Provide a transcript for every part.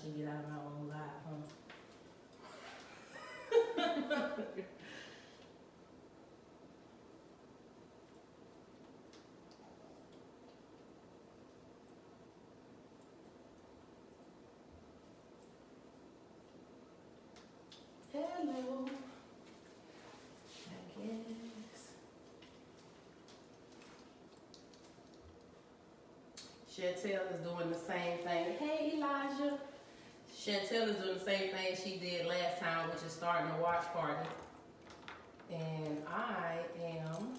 should get out of my own life, huh? Hello. I guess. Chantel is doing the same thing. Hey, Elijah. Chantel is doing the same thing she did last time, which is starting a watch party. And I am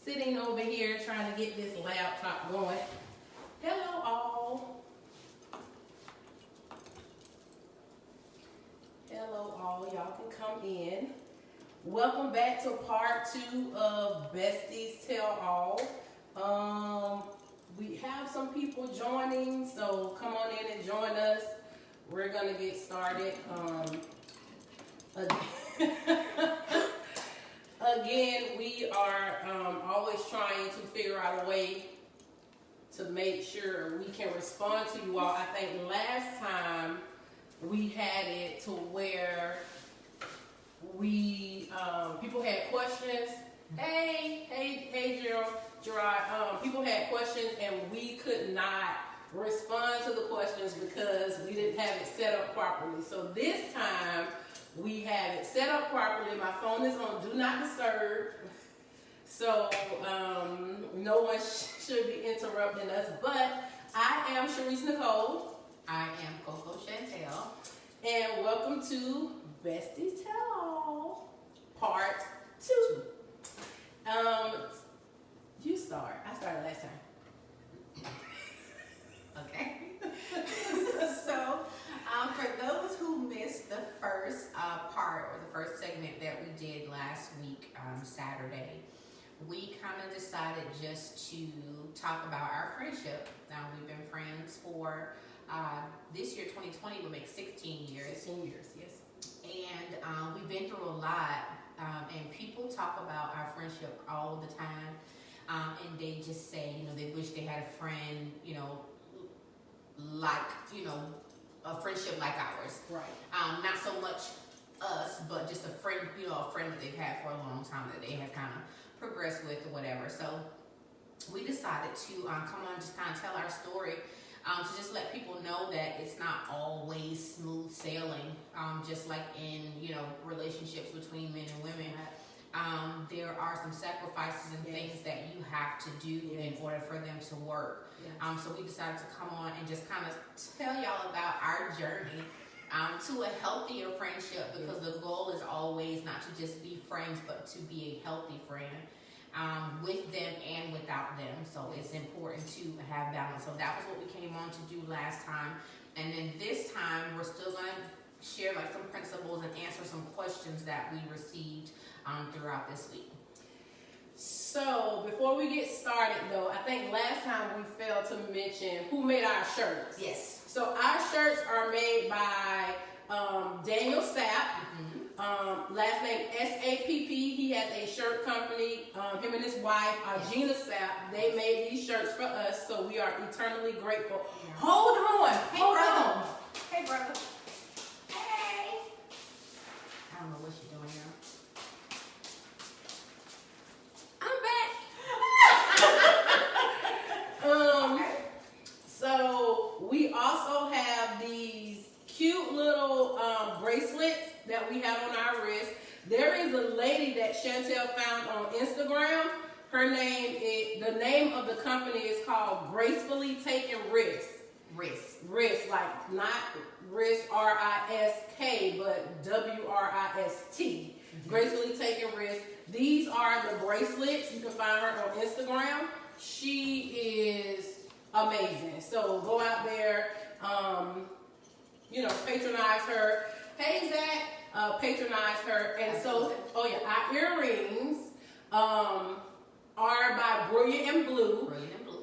sitting over here trying to get this laptop going. Hello, all. Hello, all. Y'all can come in. Welcome back to part 2 of Besties Tell All. We have some people joining, so come on in and join us. We're gonna get started. Again, we are always trying to figure out a way to make sure we can respond to you all. I think last time we had it to where we people had questions. Hey, Gerard. People had questions and we could not respond to the questions because we didn't have it set up properly. So this time we have it set up properly. My phone is on Do Not Disturb, so no one should be interrupting us. But I am Sharice Nicole. I am Coco Chantel. And welcome to Besties Tell All, part 2. You start. I started last time. Okay. So, for those who missed the first part or the first segment that we did last week, Saturday, we kind of decided just to talk about our friendship. Now, we've been friends for this year, 2020, will make 16 years. 16 years, yes. And we've been through a lot, and people talk about our friendship all the time, and they just say, they wish they had a friend, like, a friendship like ours. Right. Not so much us, but just a friend, a friend that they've had for a long time that they have kind of progressed with or whatever. So we decided to come on and just kind of tell our story. To just let people know that it's not always smooth sailing, just like in, relationships between men and women. There are some sacrifices and things that you have to do in order for them to work. Yes. So we decided to come on and just kind of tell y'all about our journey to a healthier friendship, because the goal is always not to just be friends, but to be a healthy friend. With them and without them. So it's important to have balance. So that was what we came on to do last time. And then this time we're still going to share like some principles and answer some questions that we received throughout this week. So before we get started though, I think last time we failed to mention who made our shirts. Yes. So our shirts are made by Daniel Sapp. Mm-hmm. Last name S-A-P-P. He has a shirt company. Him and his wife, Gina Sapp, they made these shirts for us, so we are eternally grateful. Yeah. Hold on. Hold on. Hey, brother. Hey. I don't know what you're doing now. I'm back. So we also have these cute little bracelets that we have on our wrist. There is a lady that Chantel found on Instagram. The name of the company is called Gracefully Taking Risks. Risk, like not risk, R-I-S-K, but W-R-I-S-T. Mm-hmm. Gracefully Taking Risks. These are the bracelets. You can find her on Instagram. She is amazing. So go out there, patronize her. Hey, Zach, patronize her. And so, our earrings are by Brilliant and Blue.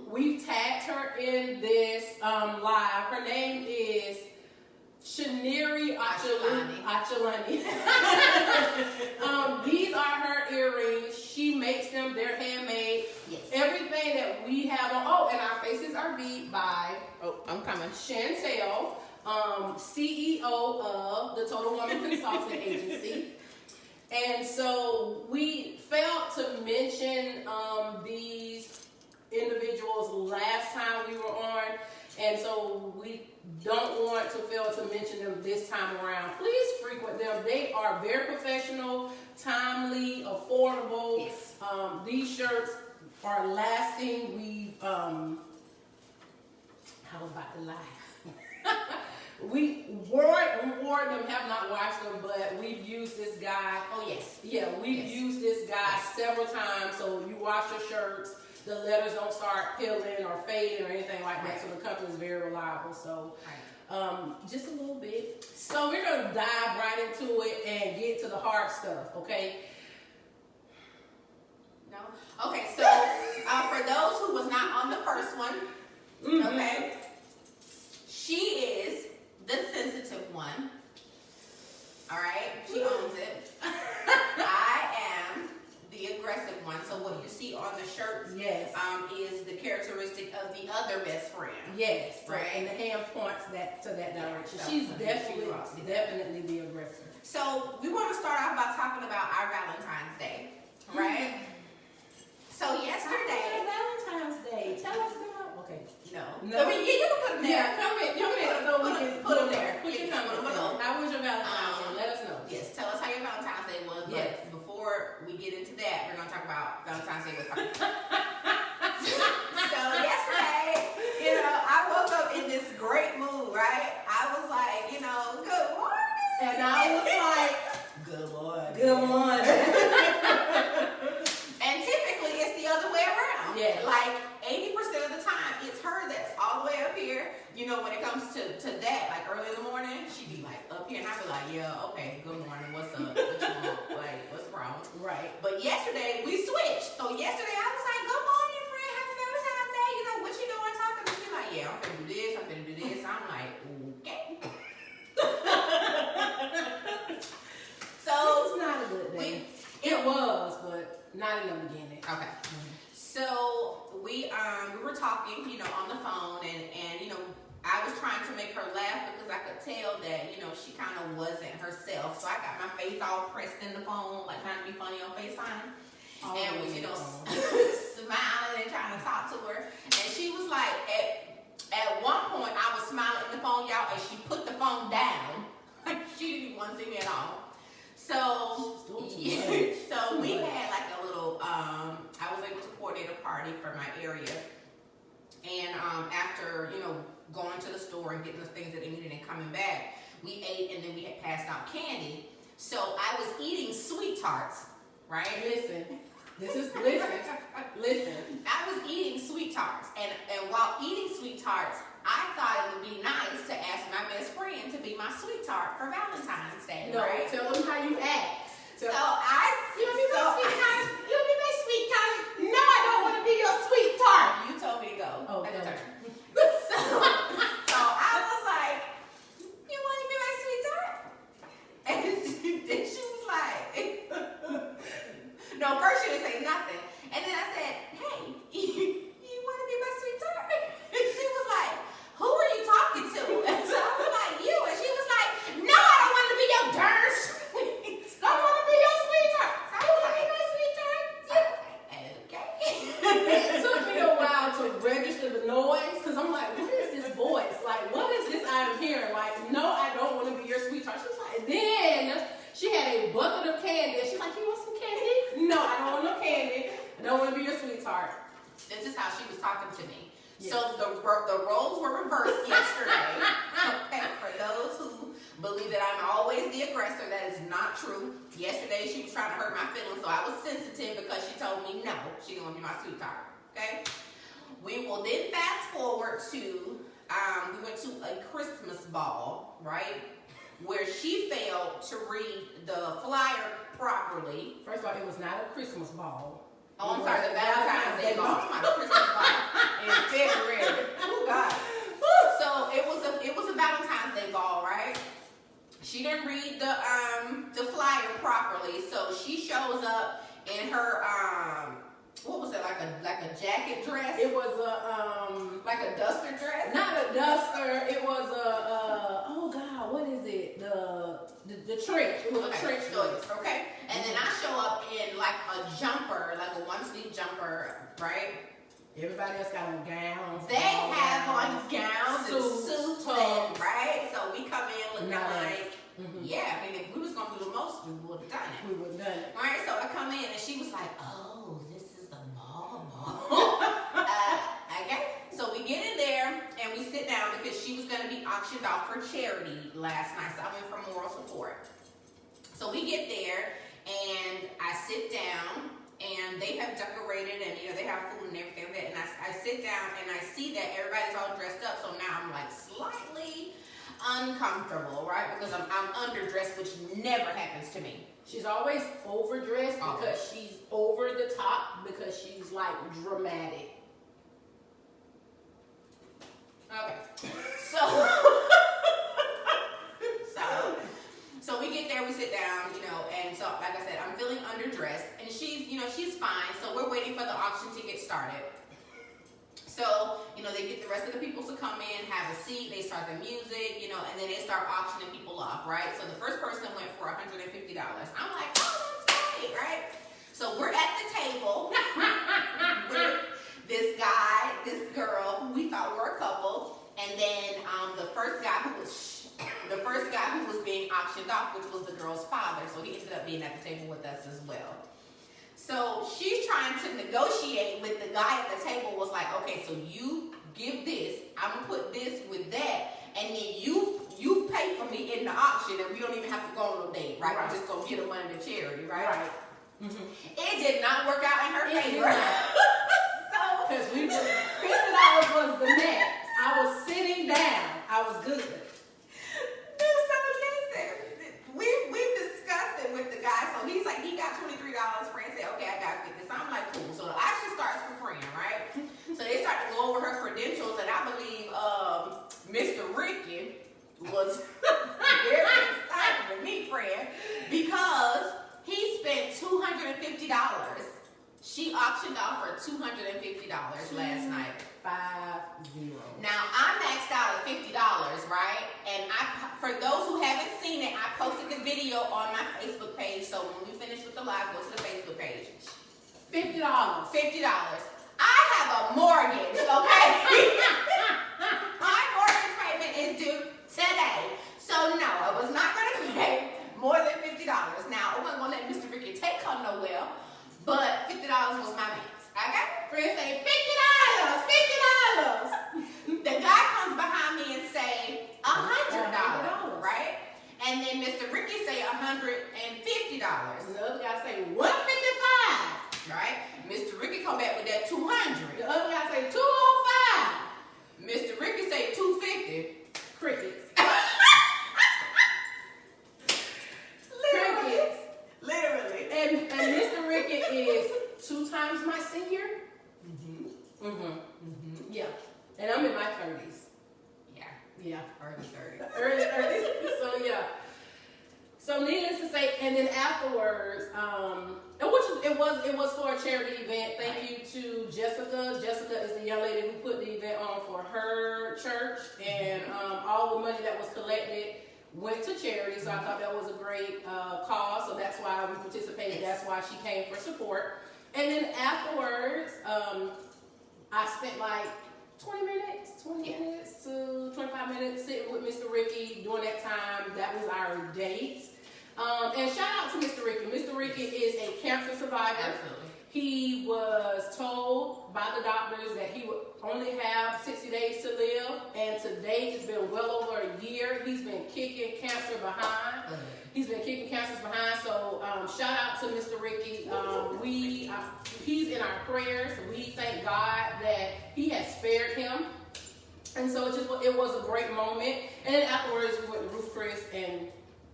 We've tagged her in this live. Her name is Shaniri Achalani. These are her earrings. She makes them them. They're handmade. Yes. Everything that we have on, and our faces are beat by, I'm coming, Chantel, CEO of the Total Woman Consulting Agency. And so we failed to mention these individuals last time we were on, and so we don't want to fail to mention them this time around. Please frequent them. They are very professional, timely, affordable. Yes. These shirts are lasting. How about the life? We wore them, have not washed them, but we've used this guy. Oh, yes. Yeah, we've used this guy several times. So you wash your shirts, the letters don't start peeling or fading or anything like that. So the company is very reliable. So just a little bit. So we're going to dive right into it and get to the hard stuff, okay? No? Okay, so for those who was not on the first one, okay, she is the sensitive one. All right, she owns it. I am the aggressive one. So what you see on the shirt, is the characteristic of the other best friend. Yes, right. And the hand points to that direction. So She's definitely the aggressor. So we want to start off by talking about our Valentine's Day, right? So yesterday, Valentine's Day. Tell us about. Okay. No. I mean, you can put them there. Yeah, come in. So we can put them there. Put your comments on. How was your Valentine's Day? Let us know. Yes, tell us how your Valentine's Day was. Yes. But before we get into that, we're going to talk about Valentine's Day with her. So yesterday, I woke up in this great mood, right? I was like, good morning. And I was like, good morning. Good morning. And typically it's the other way around. Yeah. Like 80% of the time, it's her that's all the way up here. When it comes to that, like early in the morning, she'd be like up here, and I'd be like, yeah, okay, good morning, what's up? What you want? Like, what's wrong? Right. But yesterday we switched. So yesterday I was like, good morning, friend, happy Valentine's Day. What you doing? Talking to me? She's like, yeah, I'm gonna do this, I'm gonna do this. I'm like, okay. So it's not a good day. It was, but not in the beginning. Okay. So we were talking, on the phone, and I was trying to make her laugh because I could tell that, she kind of wasn't herself. So I got my face all pressed in the phone, like trying to be funny on FaceTime. And was, smiling and trying to talk to her. And she was like, at one point, I was smiling in the phone, y'all, and she put the phone down. Like, she didn't even want to see me at all. So we had like a little, I was able to coordinate a party for my area. And after, going to the store and getting the things that they needed and coming back, we ate, and then we had passed out candy. So I was eating sweet tarts, right? Listen. I was eating sweet tarts, and while eating sweet tarts, I thought it would be nice to ask my best friend to be my sweet tart for Valentine's Day, right? Tell them how you act. You want to be my sweet tart? No, I don't want to be your sweet tart. You told me to go. Oh, At the go. turn. So I was like, you want to be my sweet tart? And then she was like, no, first she didn't say nothing. And then I said, hey, you want to be my sweet tart? And she was like, who are you talking to? And so I was like, you. And she was like, no, I don't want to be your darn sweet tart. I want to be your sweet tart. So I was like, my sweet tart? Okay. It took me a while to register the noise, because I'm like, what is this voice? Like, what is this I'm hearing? Like, no, I don't want to be your sweet tart. She was like, then she had a bucket of candy. She's like, you want some candy? No, I don't want no candy. I don't want to be your sweet tart. This is how she was talking to me. Yes. So the roles were reversed yesterday. Okay, for those who believe that I'm always the aggressor, that is not true. Yesterday she was trying to hurt my feelings, so I was sensitive because she told me no, she didn't want to be my sweet tart. Okay? We will then fast forward to, we went to a Christmas ball, right? Where she failed to read the flyer properly. First of all, it was not a Christmas ball. Oh, I'm sorry, the Valentine's Day ball. It's my Christmas ball in February. Oh God. So it was a Valentine's Day ball, right? She didn't read the flyer properly, so she shows up in her what was it, like a jacket dress? It was Like a duster dress? not a duster. It was oh God, what is it? The trench. It was a trench dress. Okay. And then I show up in like a jumper, like a one-sleeve jumper, right? Everybody else got on gowns. They have on gowns and suits, tops. right? So we come in looking Nice. like, Mhm. yeah, I mean, if we was gonna do the most, we would have done it. We would have done it. Right? So I come in and she was like, oh, this is the mall. Okay. So we get in there and we sit down because she was gonna be auctioned off for charity last night. So I went for moral support. So we get there and I sit down and they have decorated and they have food and everything like that. And I sit down and I see that everybody's all dressed up. So now I'm like slightly uncomfortable, right? Because I'm underdressed, which never happens to me. She's always overdressed because Always. she's over the top because she's like dramatic. Okay. So we get there, we sit down, and so like I said, I'm feeling underdressed, and she's fine. So we're waiting for the auction to get started. So, they get the rest of the people to come in, have a seat, they start the music, and then they start auctioning people off, right? So the first person went for $150. I'm like, oh, that's great, right? So we're at the table with this guy, this girl, who we thought were a couple, and then the first guy who was being auctioned off, which was the girl's father. So he ended up being at the table with us as well. So she's trying to negotiate with the guy at the table. Was like, okay, so you give this, I'm gonna put this with that, and then you pay for me in the auction, and we don't even have to go on no date, right? We're just gonna get the money to charity, right? Mm-hmm. It did not work out in her favor. So Because $50 was the max. I was sitting down. I was good. So listen, we discussed it with the guy. So he's like, he got $23. Friend said, okay, I got 50. So I'm like, cool. So the auction starts for friend, right? So they start to go over her credentials, and I believe Mr. Ricky was very excited to meet friend because he spent $250. She auctioned off for $250 last night. 50. Now, I maxed out at $50, right? And for those who haven't seen it, I posted the video on my Facebook page. So when we finish with the live, go to the Facebook page. $50. $50. I have a mortgage, okay? My mortgage payment is due today. So no, I was not going to pay more than $50. Now, I wasn't going to let Mr. Ricky take her nowhere, but $50 was my max. Okay? Friends say, $50, $50. The guy comes behind me and say, $100, right? And then Mr. Ricky say $150. The other guy say $155. Right? Mr. Ricky come back with that $200. The other guy say $205. Mr. Ricky say $250. Crickets. Crickets. Literally. And Mr. Ricky is 2 times my senior. Yeah. And I'm in my 30s. Yeah. Yeah. Early 30s. Early. So yeah. So needless to say, and then afterwards, it was for a charity event. Thank you to Jessica. Jessica is the young lady who put the event on for her church, and all the money that was collected went to charity. So I thought that was a great cause. So that's why we participated. That's why she came for support. And then afterwards, I spent like 20 minutes to 25 minutes sitting with Mr. Ricky during that time. That was our date. And shout out to Mr. Ricky. Mr. Ricky is a cancer survivor. Absolutely. He was told by the doctors that he would only have 60 days to live. And to date, it's been well over a year. He's been kicking cancer behind. He's been kicking cancers behind. So shout out to Mr. Ricky. He's in our prayers. We thank God that he has spared him. And so it was a great moment. And then afterwards, we went to Ruth Chris and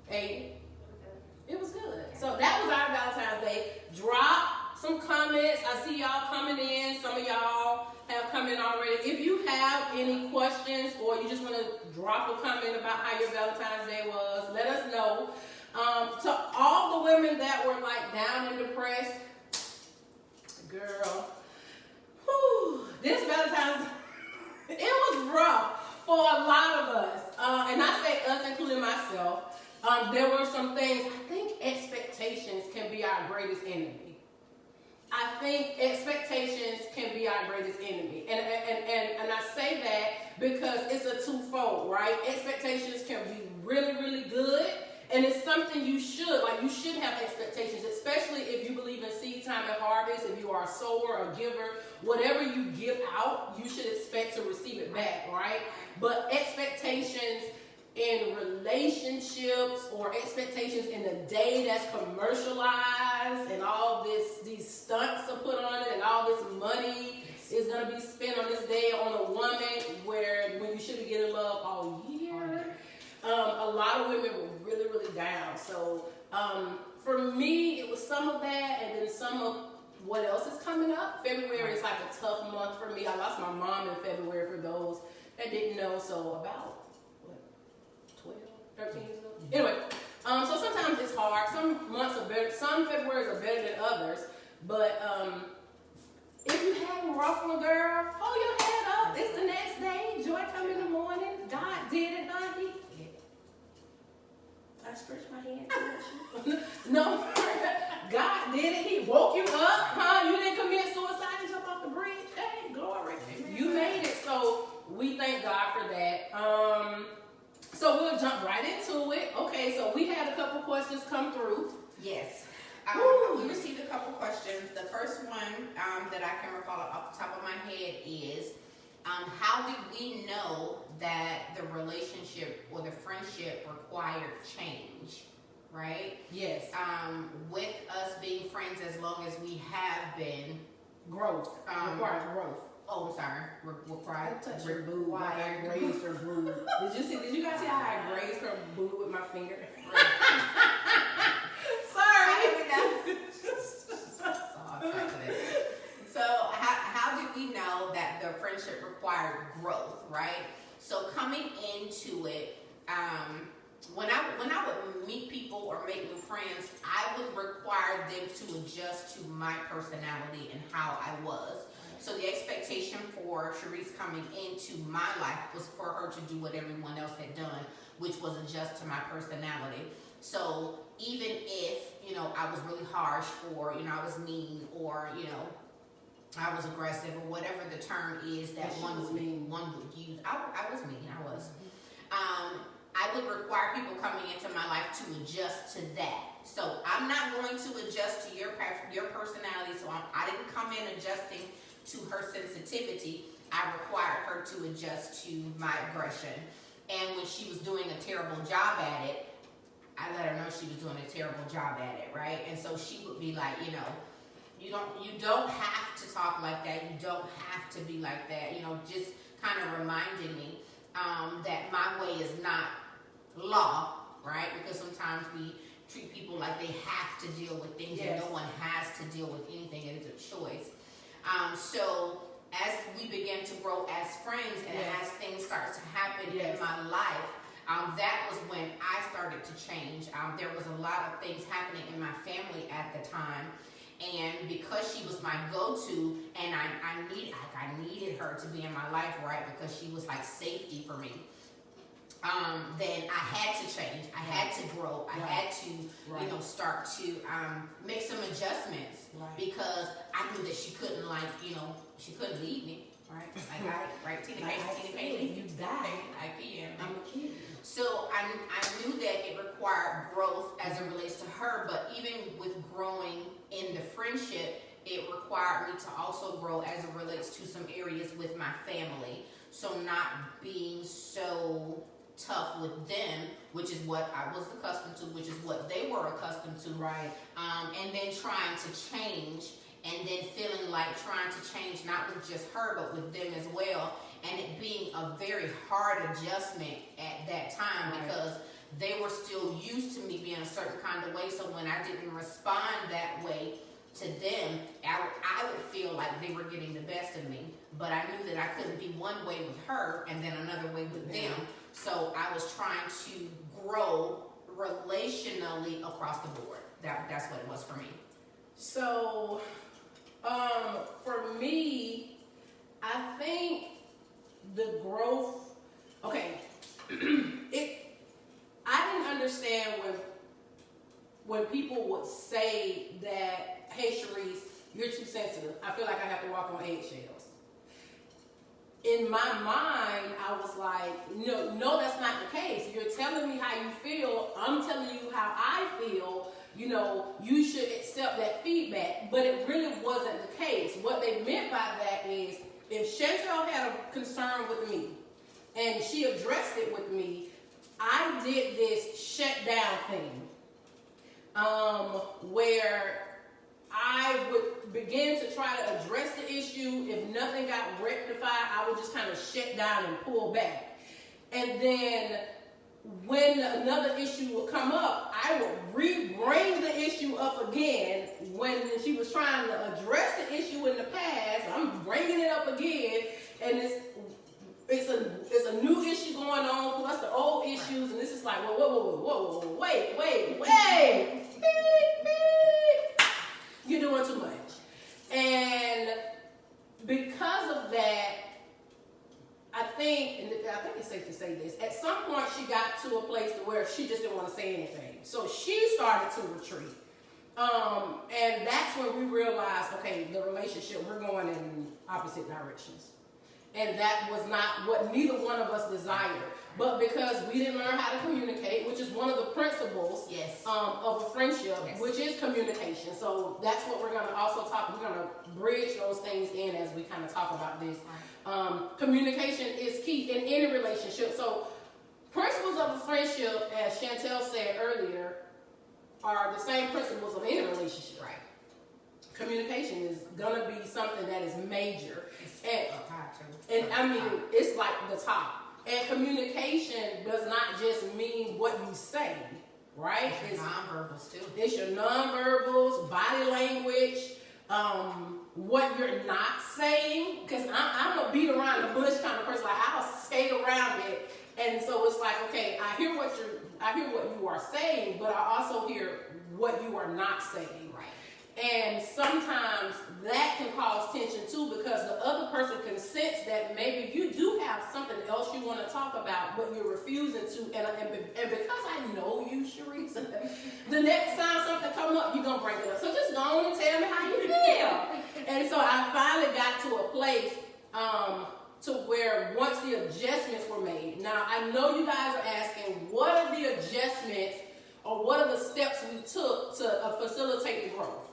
ate. It was good. So that was our Valentine's Day. Drop some comments. I see y'all coming in. Some of y'all have come in already. If you have any questions or you just want to drop a comment about how your Valentine's Day was, let us know. To all the women that were like down and depressed, Girl. Whew. This Valentine's, it was rough for a lot of us. And I say us, including myself. There were some things, I think expectations can be our greatest enemy. I think expectations can be our greatest enemy. And I say that because it's a twofold, right? Expectations can be really, really good. And it's something you should have expectations, especially if you believe in seed time and harvest, if you are a sower, a giver, whatever you give out, you should expect to receive it back, right? But expectations in relationships or expectations in the day that's commercialized and all these stunts are put on it and all this money is going to be spent on this day on a woman when you should be getting love all year. A lot of women were really, really down. So for me, it was some of that and then some of what else is coming up. February is like a tough month for me. I lost my mom in February for those that didn't know. So about 13 years ago. Anyway, so sometimes it's hard. Some months are better. Some Februarys are better than others. But if you having rough one, girl, hold your head up. It's the next day. Joy come in the morning. God did it, honey. I stretched my hand. No, God did it. He woke you up, huh? You didn't commit suicide and jump off the bridge. Hey, glory. You made it. So we thank God for that. So we'll jump right into it. Okay, so we had a couple questions come through. Yes. We received a couple questions. The first one that I can recall off the top of my head is, how did we know that the relationship or the friendship required change, right? Yes. With us being friends as long as we have been. Growth. Requires growth. Oh, I'm sorry. Required. Touch your boob like I grazed her boob. Did you guys see how I grazed her boob with my finger? Sorry. So how did we know that the friendship required growth, right? So coming into it, when I would meet people or make new friends, I would require them to adjust to my personality and how I was. So the expectation for Sharice coming into my life was for her to do what everyone else had done, which was adjust to my personality. So even if, I was really harsh or, I was mean or, I was aggressive or whatever the term is that one would use. I was mean, I was. I would require people coming into my life to adjust to that. So I'm not going to adjust to your personality. So I didn't come in adjusting to her sensitivity. I required her to adjust to my aggression. And when she was doing a terrible job at it, I let her know she was doing a terrible job at it, right? And so she would be like, you don't have to talk like that. You don't have to be like that. Just kind of reminding me that my way is not law, right? Because sometimes we treat people like they have to deal with things, and no one has to deal with anything. It is a choice. So as we begin to grow as friends and as things start to happen in my life, that was when I started to change. There was a lot of things happening in my family at the time. And because she was my go-to, and I needed her to be in my life, right? Because she was like safety for me. Then I had to change. I had to grow. I had to, start to make some adjustments because I knew that she couldn't she couldn't leave me, right? I got it, right? Tina Payne, you died. I'm a kid. So I knew that it required growth as it relates to her, but even with growing in the friendship, it required me to also grow as it relates to some areas with my family. So not being so tough with them, which is what I was accustomed to, which is what they were accustomed to. Right. And then trying to change, and then feeling like trying to change not with just her, but with them as well. And it being a very hard adjustment at that time because they were still used to me being a certain kind of way. So when I didn't respond that way to them, I would feel like they were getting the best of me. But I knew that I couldn't be one way with her and then another way with them. So I was trying to grow relationally across the board. That's what it was for me. So For me, I think the growth. Okay, I didn't understand when people would say that, "Hey, Sharice, you're too sensitive. I feel like I have to walk on eggshells." In my mind, I was like, no, that's not the case. You're telling me how you feel. I'm telling you how I feel. You should accept that feedback. But it really wasn't the case. What they meant by that is, if Chantel had a concern with me and she addressed it with me, I did this shut down thing where I would begin to try to address the issue. If nothing got rectified, I would just kind of shut down and pull back. And then when another issue would come up, I would re-bring the issue up again. When she was trying to address the issue in the past, I'm bringing it up again, and it's a new issue going on plus the old issues, and this is like, whoa, wait. You're doing too much. And because of that, I think it's safe to say this, at some point she got to a place to where she just didn't want to say anything. So she started to retreat. And that's when we realized, okay, the relationship, we're going in opposite directions. And that was not what neither one of us desired. But because we didn't learn how to communicate, which is one of the principles of a friendship, which is communication. So that's what we're going to also talk. We're going to bridge those things in as we kind of talk about this. Communication is key in any relationship. So principles of a friendship, as Chantel said earlier, are the same principles of any relationship. Right. Communication is going to be something that is major. And I mean, it's like the top. And communication does not just mean what you say, right? It's nonverbals too. It's your nonverbals, body language, what you're not saying. Because I'm a beat around the bush kind of person. Like, I'll skate around it. And so it's like, okay, I hear what you are saying, but I also hear what you are not saying. Right. And sometimes that can cause tension too, because the other person can sense that maybe you do have something else you want to talk about, but you're refusing to. And because I know you, Sharice, the next time something comes up, you're going to bring it up. So just go on and tell me how you feel. And so I finally got to a place to where once the adjustments were made. Now, I know you guys are asking, what are the adjustments or what are the steps we took to facilitate the growth?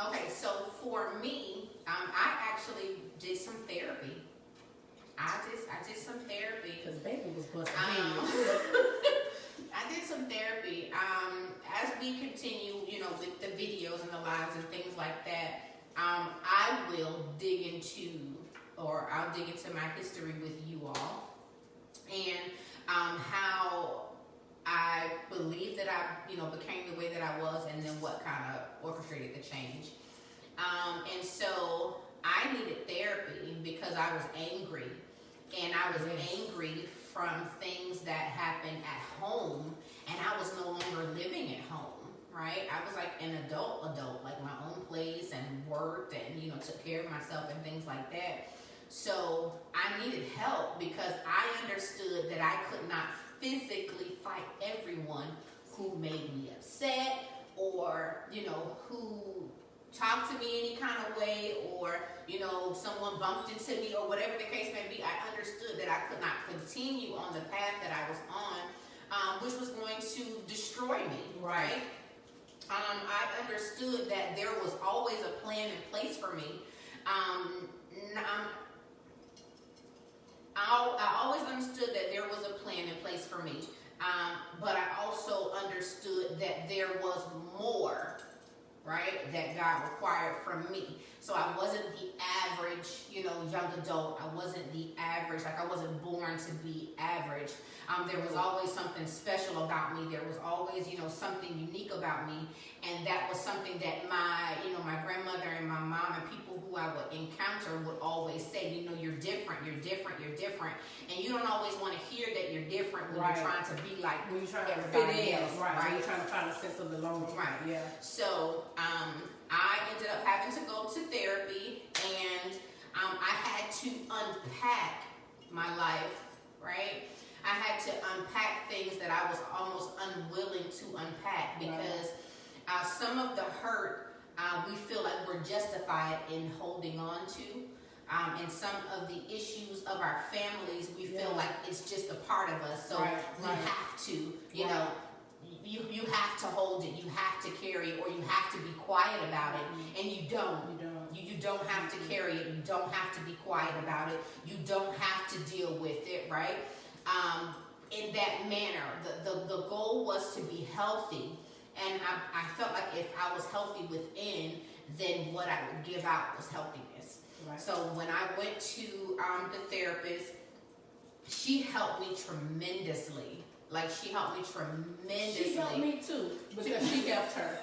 Okay, so for me, I actually did some therapy. I did some therapy. Because baby was busting. I did some therapy. As we continue, with the videos and the lives and things like that, I'll dig into my history with you all and how I believe that I, became the way that I was, and then what kind of orchestrated the change. And so I needed therapy because I was angry, and I was angry from things that happened at home, and I was no longer living at home, right? I was like an adult, like my own place, and worked and, took care of myself and things like that. So I needed help because I understood that I could not physically fight everyone who made me upset or, who talked to me any kind of way or, someone bumped into me or whatever the case may be. I understood that I could not continue on the path that I was on, which was going to destroy me, right? I understood that there was always a plan in place for me. I always understood that there was a plan in place for me, but I also understood that there was more, right, that God required from me. So I wasn't the average, young adult. I wasn't the average, I wasn't born to be average. There was always something special about me. There was always, something unique about me. And that was something that my grandmother and my mom and people who I would encounter would always say, you're different. And you don't always want to hear that you're different when you're trying to be like when you're trying to everybody fit in, else. right? When you're trying to find a sense of belonging. Right. Yeah. So I ended up having to go to therapy, and I had to unpack my life, right? I had to unpack things that I was almost unwilling to unpack because some of the hurt we feel like we're justified in holding on to. And some of the issues of our families, we feel like it's just a part of us. So we have to, you know, you have to hold it, you have to carry it, or you have to be quiet about it. And you don't. You don't have to carry it. You don't have to be quiet about it. You don't have to deal with it, right? In that manner, the goal was to be healthy. And I felt like if I was healthy within, then what I would give out was healthiness. Right. So when I went to the therapist, she helped me tremendously. Like, she helped me tremendously. She helped me too, because she helped her.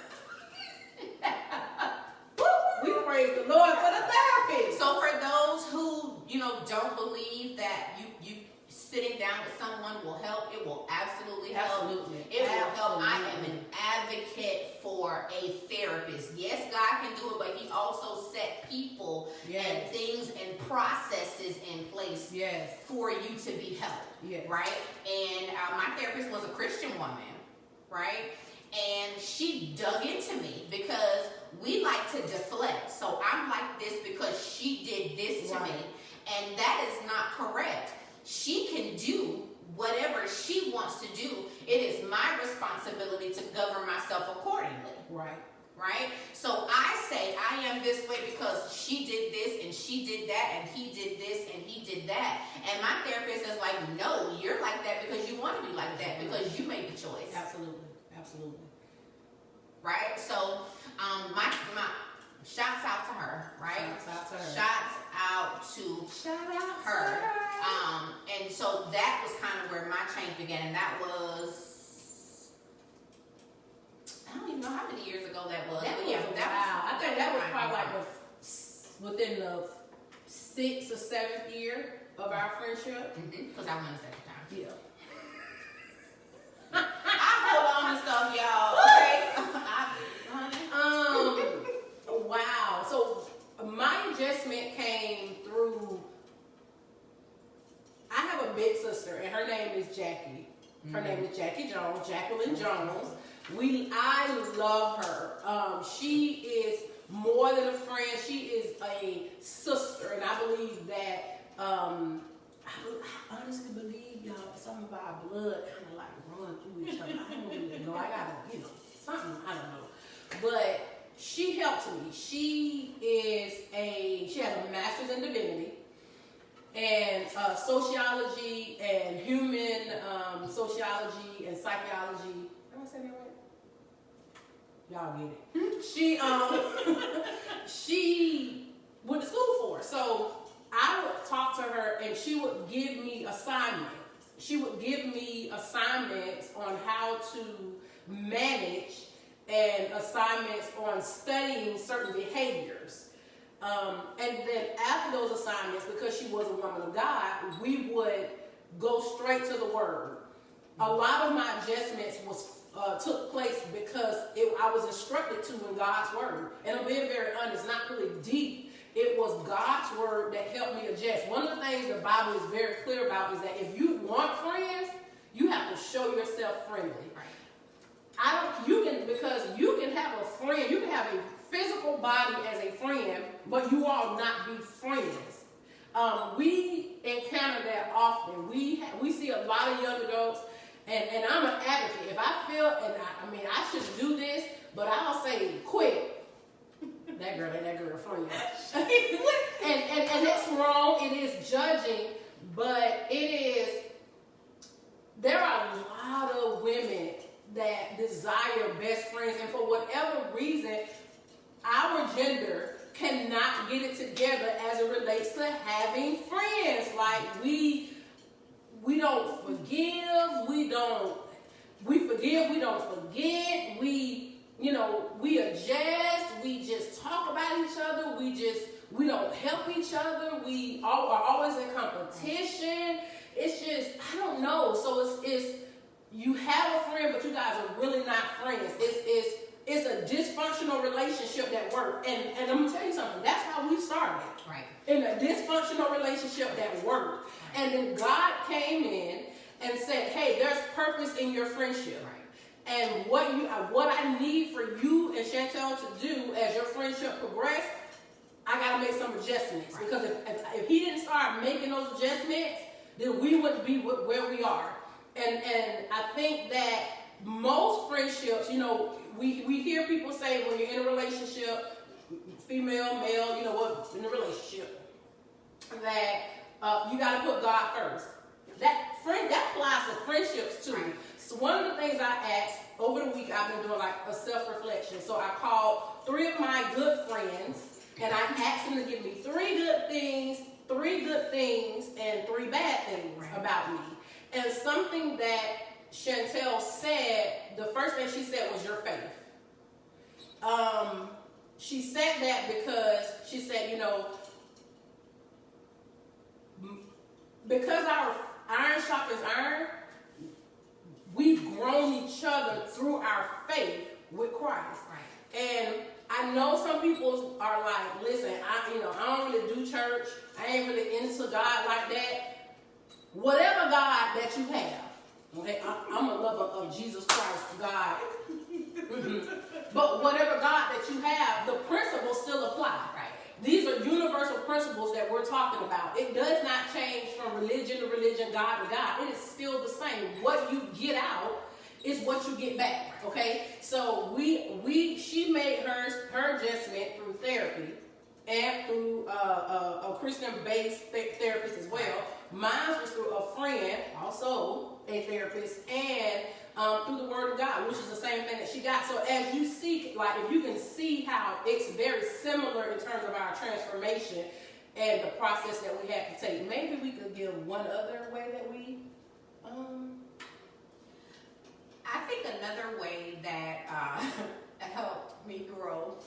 We praise the Lord for the therapy. So for those who, you know, don't believe that you sitting down with someone will help, it will absolutely help. It will help. I am an advocate for a therapist. Yes, God can do it, but He also set people and things and processes in place for you to be helped, right? And my therapist was a Christian woman, right? And she dug into me because we like to deflect. So I'm like this because she did this to me, and that is not correct. She can do whatever she wants to do. It is my responsibility to govern myself accordingly. Right? So I say I am this way because she did this and she did that and he did this and he did that. And my therapist is like, no, you're like that because you want to be like that because you made the choice. Absolutely. Right? So my shouts out to her, right? Shouts out to her. And so that was kind of where my change began. And that was, I don't even know how many years ago that was. I think that was probably like within the 6th or 7th year of our friendship. Because I went a second time. Yeah. I hold on to stuff, y'all. Okay. Wow. So my adjustment came through. I have a big sister, and her name is Jackie. Her name is Jackie Jones, Jacqueline Jones. I love her. She is more than a friend. She is a sister, and I believe that. I honestly believe, y'all, some of our blood kind of like run through each other. I don't really know. I gotta, something. I don't know, but she helps me. She has a master's in divinity and sociology and human sociology and psychology. Am I saying that right? Y'all get it. She went to school for it. So I would talk to her and she would give me assignments. She would give me assignments on how to manage and assignments on studying certain behaviors. And then after those assignments, because she was a woman of God, we would go straight to the Word. A lot of my adjustments took place because I was instructed to in God's Word. And I'm being very honest, not really deep. It was God's Word that helped me adjust. One of the things the Bible is very clear about is that if you want friends, you have to show yourself friendly. Because you can have a friend, you can have a physical body as a friend, but you all not be friends. We encounter that often. We see a lot of young adults, and I'm an advocate. If I feel, I should do this, but I'll say, quit. That girl ain't that girl friend. and that's wrong. It is judging, but there are a lot of women that desire best friends, and for whatever reason, our gender cannot get it together as it relates to having friends. Like we don't forgive, we forgive, we don't forget, we adjust, we just talk about each other, we don't help each other, we are always in competition. It's just, I don't know. So it's you have a friend, but you guys are really not friends. it's a dysfunctional relationship that worked. And I'm gonna tell you something, that's how we started. Right. In a dysfunctional relationship that worked. Right. And then God came in and said, hey, there's purpose in your friendship. Right. And what I need for you and Chantel to do as your friendship progresses, I gotta make some adjustments. Right. Because if he didn't start making those adjustments, then we wouldn't be where we are. And I think that most friendships, you know, we hear people say when you're in a relationship, female, male, you know what, in a relationship, that you got to put God first. That applies to friendships too. Right. So one of the things I asked over the week, I've been doing like a self-reflection. So I called 3 of my good friends, and I asked them to give me 3 good things, and 3 bad things Right. about me. And something that Chantel said, the first thing she said was your faith. She said that because she said, you know, because our iron sharpens iron, we've grown each other through our faith with Christ. Right. And I know some people are like, listen, I don't really do church. I ain't really into God like that. Whatever God that you have, okay, I'm a lover of Jesus Christ, God. But whatever God that you have, the principles still apply. Right. These are universal principles that we're talking about. It does not change from religion to religion, God to God. It is still the same. What you get out is what you get back. Okay? So she made her adjustment through therapy and through a Christian-based therapist as well. Mine was through a friend, also a therapist, and through the Word of God, which is the same thing that she got. So as you see, like if you can see how it's very similar in terms of our transformation and the process that we have to take, maybe we could give one other way that we. I think another way that helped me grow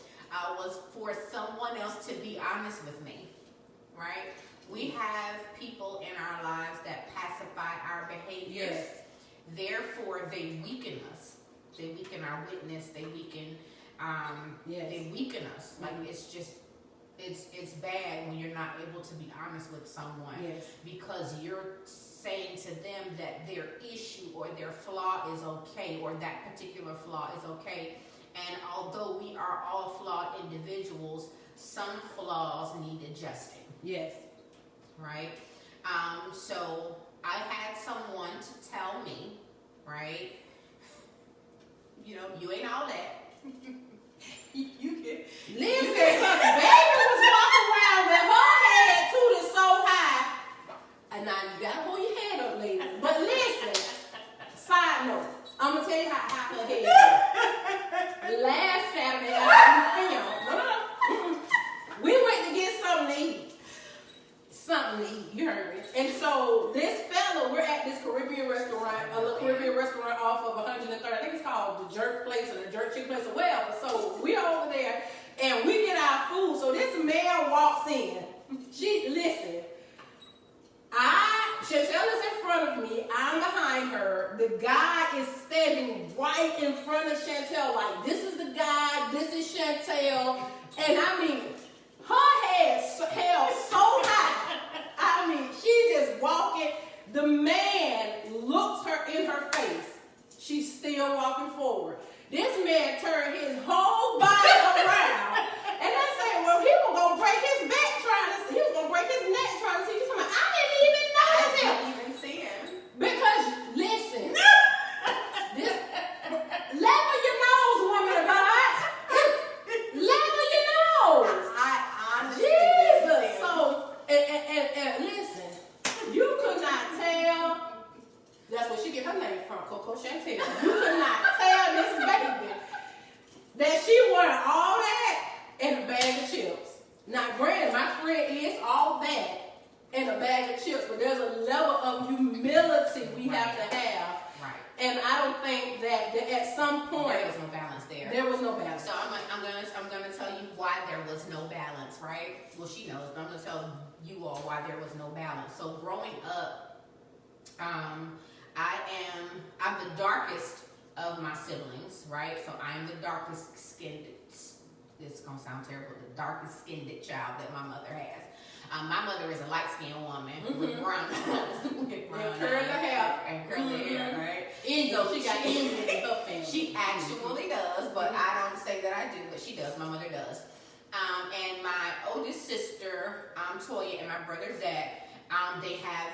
was for someone else to be honest with me, right? We have people in our lives that pacify our behaviors. Yes. Therefore, they weaken us. They weaken our witness. They weaken. Yes. They weaken us. Like it's just, it's bad when you're not able to be honest with someone. Yes. Because you're saying to them that their issue or their flaw is okay, or that particular flaw is okay. And although we are all flawed individuals, some flaws need adjusting. Yes. Right? So I had someone to tell me, right? You know, you ain't all that. you can. Listen, because baby was walking around with her head tooted so high. And now you gotta hold your head up, ladies. But listen, side note, I'm gonna tell you how her head is. Last Saturday after we filmed, we went to get something to eat. You heard me. And so this fella, we're at this Caribbean restaurant, a little Caribbean restaurant off of 103rd. I think it's called the Jerk Place or the Jerk Chicken Place or whatever. So we're over there and we get our food. So this man walks in. Listen. Chantel is in front of me. I'm behind her. The guy is standing right in front of Chantel. Like, this is the guy. This is Chantel. And I mean, her head held so high. I mean, she just walking. The man looks her in her face. She's still walking forward. This man turned his whole body around. And I said, well, he was going to break his back he was going to break his neck trying to see you. I didn't even notice him. I didn't even see him. Because, listen, level your nose, woman of God. Level your nose. I honestly Jesus. didn't see him. So, and listen, you could not tell. That's where she get her name from, Coco Chantel. You could not tell this baby that she wanted all that and a bag of chips. Now, granted, my friend is all that and a bag of chips, but there's a level of humility we have to have. Right. And I don't think that at some point There was no balance there. there was no balance. So I'm gonna tell you why there was no balance, right? Well, she knows, but I'm gonna tell you all why there was no balance. So growing up, I'm the darkest of my siblings, right? So I'm the darkest skinned. This is gonna sound terrible. The darkest skinned child that my mother has. My mother is a light skinned woman with brown eyes, with brown curly hair and curly hair, right? So she got Indian in her family. She actually does, but I don't say that I do, but she does. My mother does. And my oldest sister, Toya, and my brother Zach, they have,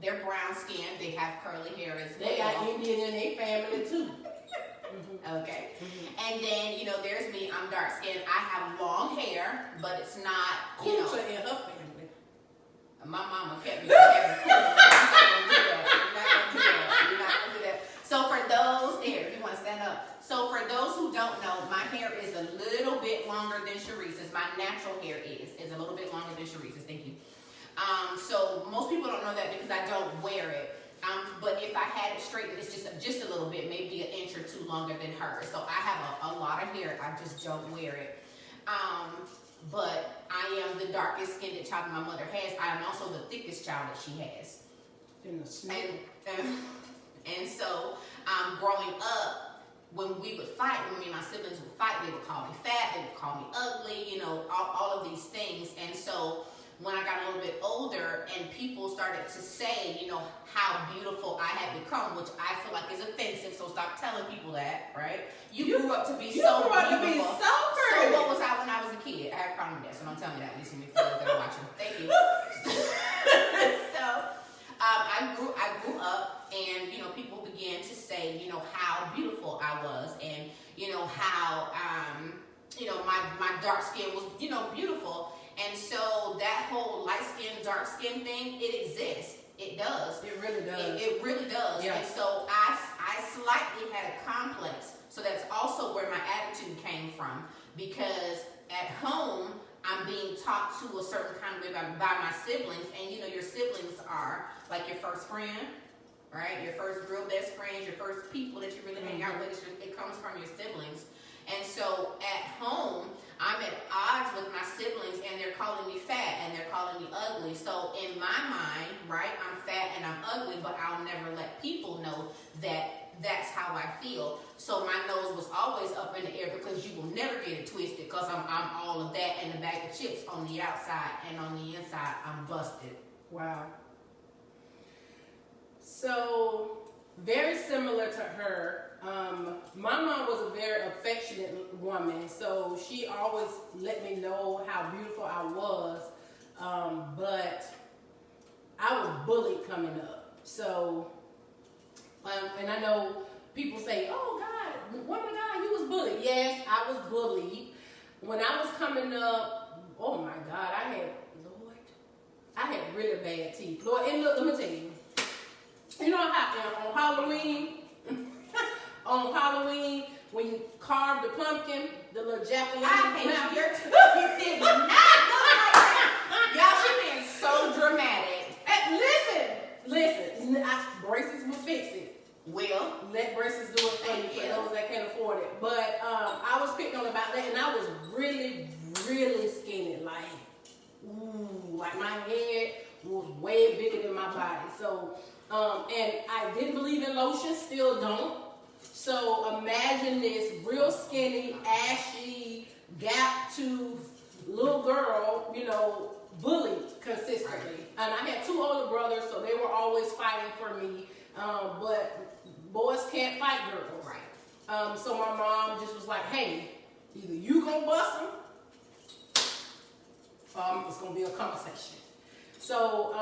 they're brown skinned. They have curly hair as well. They got Indian in their family too. Okay. And then, there's me. I'm dark skinned. I have long hair, but it's not, Cooter in her family. My mama kept me having cooter. You're not gonna do that. So for those, here, you want to stand up. So for those who don't know, my hair is a little bit longer than Sharice's. My natural hair is a little bit longer than Sharice's. Thank you. So most people don't know that because I don't wear it. But if I had it straightened, it's just a little bit, maybe an inch or two longer than hers. So I have a lot of hair. I just don't wear it. But I am the darkest skinned child that my mother has. I am also the thickest child that she has. And so growing up, when we would fight, when me and my siblings would fight, they would call me fat, they would call me ugly, all of these things. And so when I got a little bit older and people started to say, how beautiful I had become, which I feel like is offensive, so stop telling people that, right? You grew up to be so beautiful. So what was I when I was a kid? I had a problem with that, so don't tell me that. Listen to me for those that are watching. Thank you. So I grew up, and people began to say, how beautiful I was, and how my dark skin was, beautiful. And so that whole light skin, dark skin thing, it exists. It does. It really does. It really does. Yeah. And so I slightly had a complex. So that's also where my attitude came from. Because at home, I'm being taught to a certain kind of way by my siblings. And your siblings are like your first friend, right? Your first real best friends, your first people that you really hang out with. It comes from your siblings. And so at home, I'm at odds with my siblings, and they're calling me fat, and they're calling me ugly. So in my mind, right, I'm fat and I'm ugly, but I'll never let people know that that's how I feel. So my nose was always up in the air, because you will never get it twisted, because I'm all of that and a bag of chips on the outside, and on the inside, I'm busted. Wow. So, very similar to her. My mom was a very affectionate woman, so she always let me know how beautiful I was, but I was bullied coming up. So, and I know people say, oh God, woman of God, you was bullied. Yes, I was bullied. When I was coming up, oh my God, I had really bad teeth. Lord, and look, let me tell you, how on Halloween, when you carve the pumpkin, the little jack-o'-lantern. I hate your teeth did not look like that. Y'all, she being so dramatic. Listen, braces will fix it. Will. Let braces do it for you for those that can't afford it. But I was picked on about that, and I was really, really skinny. Like my head was way bigger than my body. So, and I didn't believe in lotion, still don't. So imagine this real skinny, ashy, gap-toothed little girl, bullied consistently. And I had two older brothers, so they were always fighting for me. But boys can't fight girls. Right. So my mom just was like, hey, either you gonna bust them, it's gonna be a conversation. So,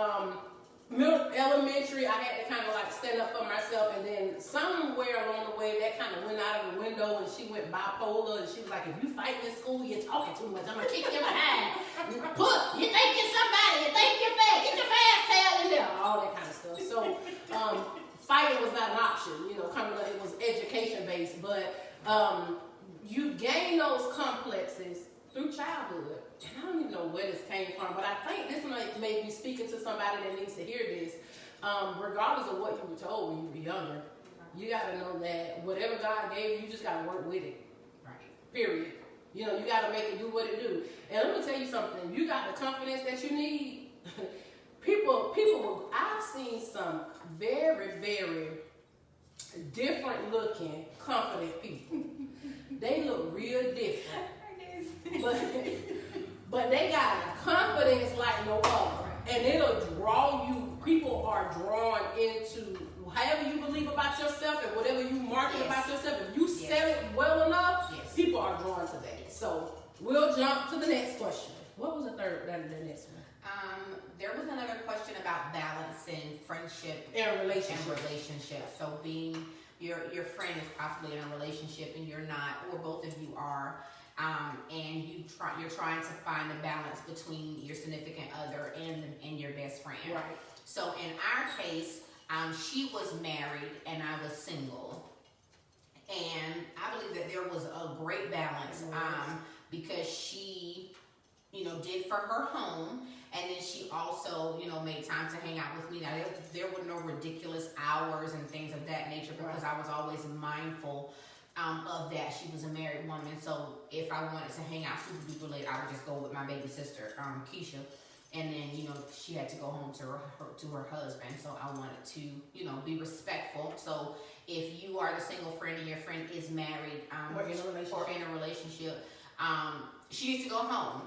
elementary, I had to kind of stand up for myself, and then somewhere along the way, that kind of went out of the window, and she went bipolar, and she was like, if you fight in school, you're talking too much, I'm gonna kick you behind. You think you're somebody, you think you're fat, get your fast tail in there, all that kind of stuff. So, fighting was not an option, coming up, it was education-based, but you gain those complexes through childhood. And I don't even know where this came from, but I think this may be speaking to somebody that needs to hear this. Regardless of what you were told when you were younger, you got to know that whatever God gave you, you just got to work with it. Right. Period. You got to make it do what it do. And let me tell you something. You got the confidence that you need. People. I've seen some very, very different looking, confident people. They look real different. But they got confidence like no other. And it'll draw you, people are drawn into however you believe about yourself and whatever you market about yourself. If you sell it well enough, people are drawn to that. So we'll jump to the next question. What was the next one? There was another question about balancing friendship and relationship. So being your friend is possibly in a relationship and you're not, or both of you are, and you're trying to find a balance between your significant other and your best friend. Right. So in our case, she was married and I was single, and I believe that there was a great balance because she, did for her home. And then she also, made time to hang out with me. Now, there were no ridiculous hours and things of that nature because I was always mindful of that. She was a married woman, so if I wanted to hang out super duper late, I would just go with my baby sister, Keisha. And then, she had to go home to her husband. So I wanted to, be respectful. So if you are the single friend and your friend is married or in a relationship, she needs to go home.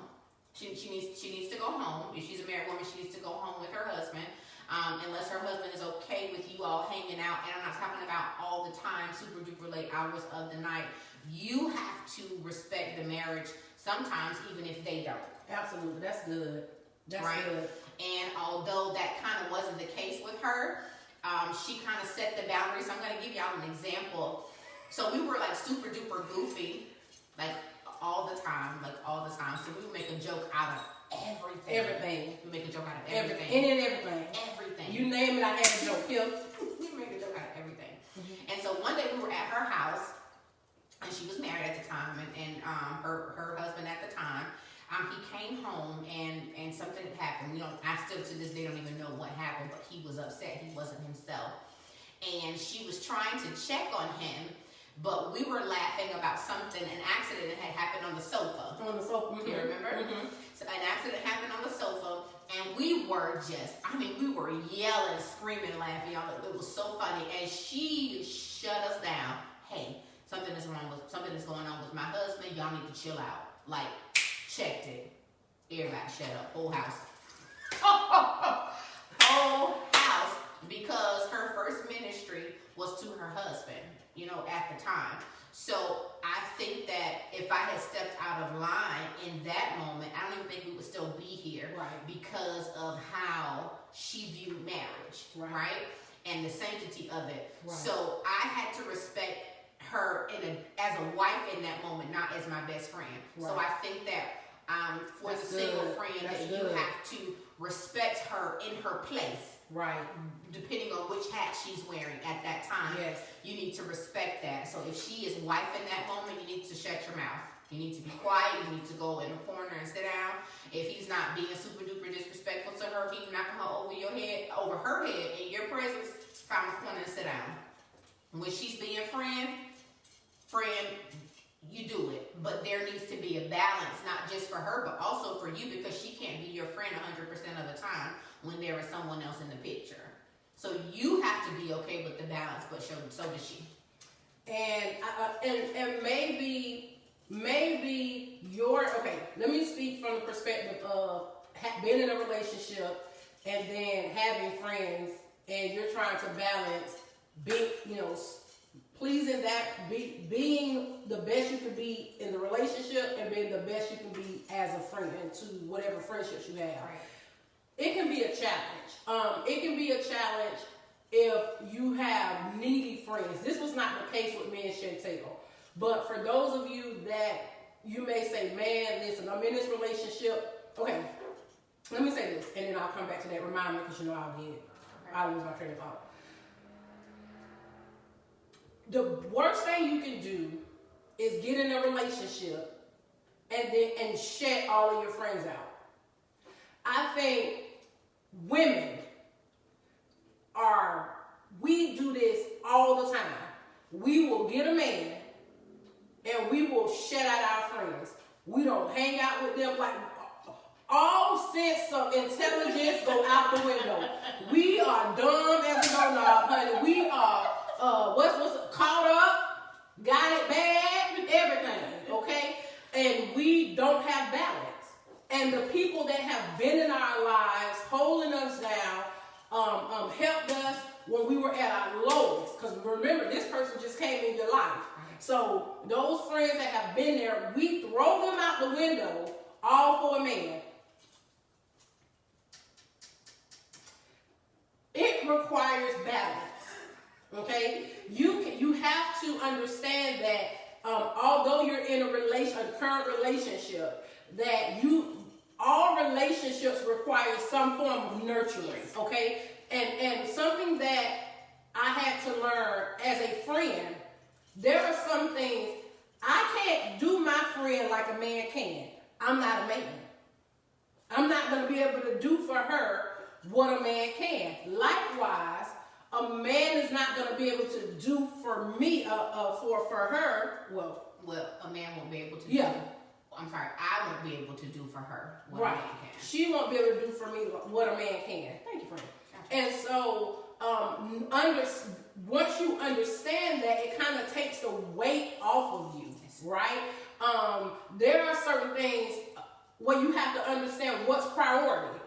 She needs to go home. If she's a married woman, she needs to go home with her husband. Unless her husband is okay with you all hanging out, and I'm not talking about all the time, super duper late hours of the night. You have to respect the marriage sometimes, even if they don't. Absolutely, that's good. That's right? Good. And although that kind of wasn't the case with her, she kind of set the boundaries. So I'm going to give y'all an example. So we were like super duper goofy, like all the time. So we would make a joke out of everything. We make a joke out of everything. Everything. You name it, I had a joke here. We make a joke out of everything. Mm-hmm. And so one day we were at her house, and she was married at the time, and her husband at the time. He came home and something had happened. I still to this day don't even know what happened, but he was upset. He wasn't himself. And she was trying to check on him, but we were laughing about something, an accident that had happened on the sofa. Mm-hmm. You remember? Mm-hmm. So an accident happened on the sofa, and we were we were yelling, screaming, laughing. Y'all, it was so funny. And she shut us down. Hey, something is going on with my husband. Y'all need to chill out. Like, checked it. Everybody shut up. Whole house. Whole house. Because her first ministry was to her husband, at the time. So I think that if I had stepped out of line in that moment, I don't even think we would still be here. Right. Because of how she viewed marriage. Right? And the sanctity of it. Right. So I had to respect her as a wife in that moment, not as my best friend. Right. So I think that for the single friend, that you have to respect her in her place. Right. Depending on which hat she's wearing at that time. Yes. You need to respect that. So if she is wife in that moment, you need to shut your mouth. You need to be quiet. You need to go in a corner and sit down. If he's not being super duper disrespectful to her, keep knocking her over her head in your presence, find a corner and sit down. When she's being friend, you do it. But there needs to be a balance, not just for her, but also for you, because she can't be your friend 100% of the time when there is someone else in the picture. So you have to be okay with the balance, but so does she. And maybe let me speak from the perspective of being in a relationship and then having friends, and you're trying to balance pleasing that, being the best you can be in the relationship and being the best you can be as a friend to whatever friendships you have. Right. It can be a challenge. It can be a challenge if you have needy friends. This was not the case with me and Chantel. But for those of you that you may say, man, listen, I'm in this relationship. Okay, let me say this, and then I'll come back to that. Remind me, because I'll get it. I'll lose my train of thought. The worst thing you can do is get in a relationship and shut all of your friends out. I think women we do this all the time. We will get a man and we will shut out our friends. We don't hang out with them. Like, all sense of intelligence go out the window. We are dumb as a doorknob, honey. We are what's caught up, got it bad, everything, okay? And we don't have balance. And the people that have been in our lives, holding us down, helped us when we were at our lowest. Because remember, this person just came in your life. So those friends that have been there, we throw them out the window, all for a man. It requires balance, okay? You have to understand that although you're in a current relationship, that all relationships require some form of nurturing, okay? And something that I had to learn as a friend, there are some things I can't do my friend like a man can. I'm not a man. I'm not going to be able to do for her what a man can. Likewise, a man is not going to be able to do for me, for her, well, a man won't be able to yeah. do. I'm sorry, I won't be able to do for her what Right. a man can. She won't be able to do for me what a man can. Thank you, friend. Gotcha. And so, once you understand that, it kind of takes the weight off of you, right? There are certain things where you have to understand what's priority,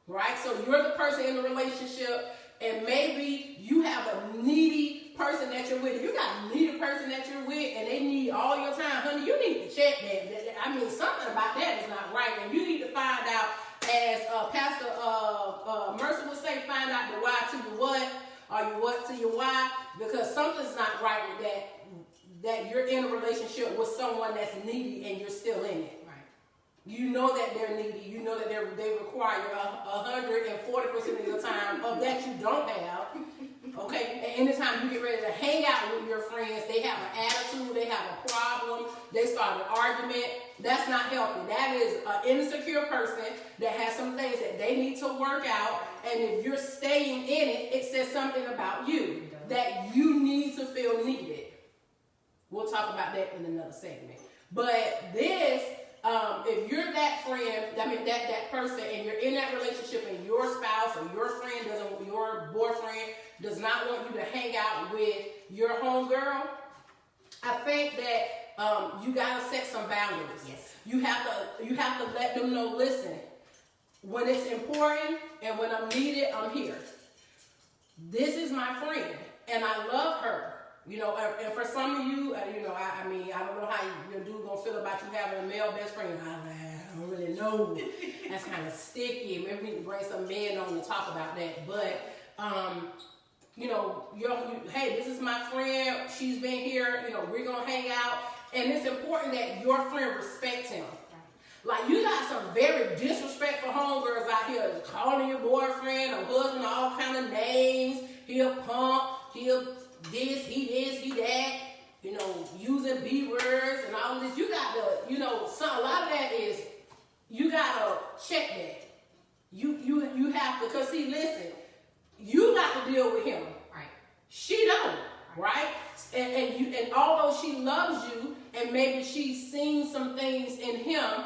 right? So you're the person in the relationship, and maybe you have a needy person that you're with. If you got a needy person that you're with, and they need all your time, honey, you need to check that. I mean, something about that is not right, and you need to find out, as Pastor Mercer would say, find out the why to your what, or your what to your why, because something's not right with that you're in a relationship with someone that's needy and you're still in it. Right. You know that they're needy. You know that they require 140% of your time of that you don't have. Okay? And anytime you get ready to hang out with your friends, they have an attitude, they have a problem, they start an argument. That's not healthy. That is an insecure person that has some things that they need to work out. And if you're staying in it, it says something about you, that you need to feel needed. We'll talk about that in another segment. But this, if you're that friend, that person, and you're in that relationship, and your spouse or your boyfriend does not want you to hang out with your homegirl, I think that you gotta set some boundaries. Yes. You have to let them know, listen, when it's important and when I'm needed, I'm here. This is my friend, and I love her. You know, and for some of you, I mean, I don't know how your dude gonna feel about you having a male best friend. I don't really know. That's kind of sticky. Maybe we need to bring some men on to talk about that. But, hey, this is my friend. She's been here. You know, we're gonna hang out, and it's important that your friend respects him. Like, you got some very disrespectful homegirls out here calling your boyfriend or husband all kind of names. He a punk. He a this, he that, using B words and all this. You got to, a lot of that is, you got to check that. You have to, because see, listen, you got to deal with him. Right. She don't, right? And although she loves you, and maybe she's seen some things in him,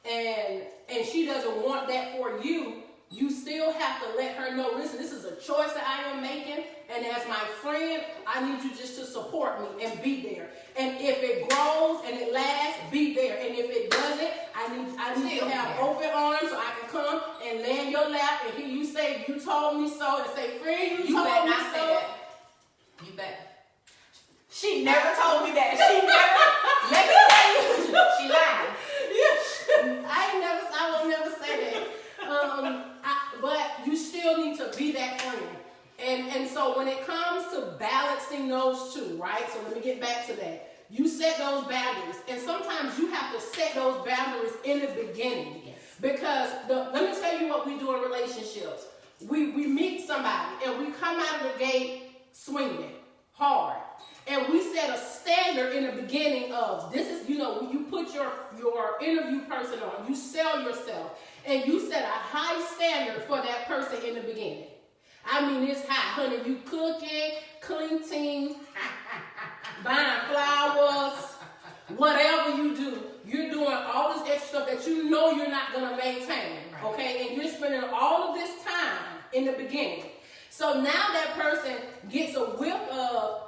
and she doesn't want that for you, you still have to let her know, listen, this is a choice that I am making, and as my friend, I need you just to support me and be there. And if it grows and it lasts, be there. And if it doesn't, I need you to have open arms so I can come and lay in your lap and hear you say, you told me so, and say, friend, you told me so. Say that. You bet. She never told me that. Let me tell you, she lied. I will never say that. But you still need to be that friend. And so when it comes to balancing those two, right? So let me get back to that. You set those boundaries. And sometimes you have to set those boundaries in the beginning. Yes. Because let me tell you what we do in relationships. We meet somebody and we come out of the gate swinging hard. And we set a standard in the beginning of, this is, you put your interview person on, you sell yourself, and you set a high standard for that person in the beginning. I mean, it's high, honey. You cooking, cleaning, buying flowers, whatever you do, you're doing all this extra stuff that you know you're not going to maintain, okay? And you're spending all of this time in the beginning. So now that person gets a whiff of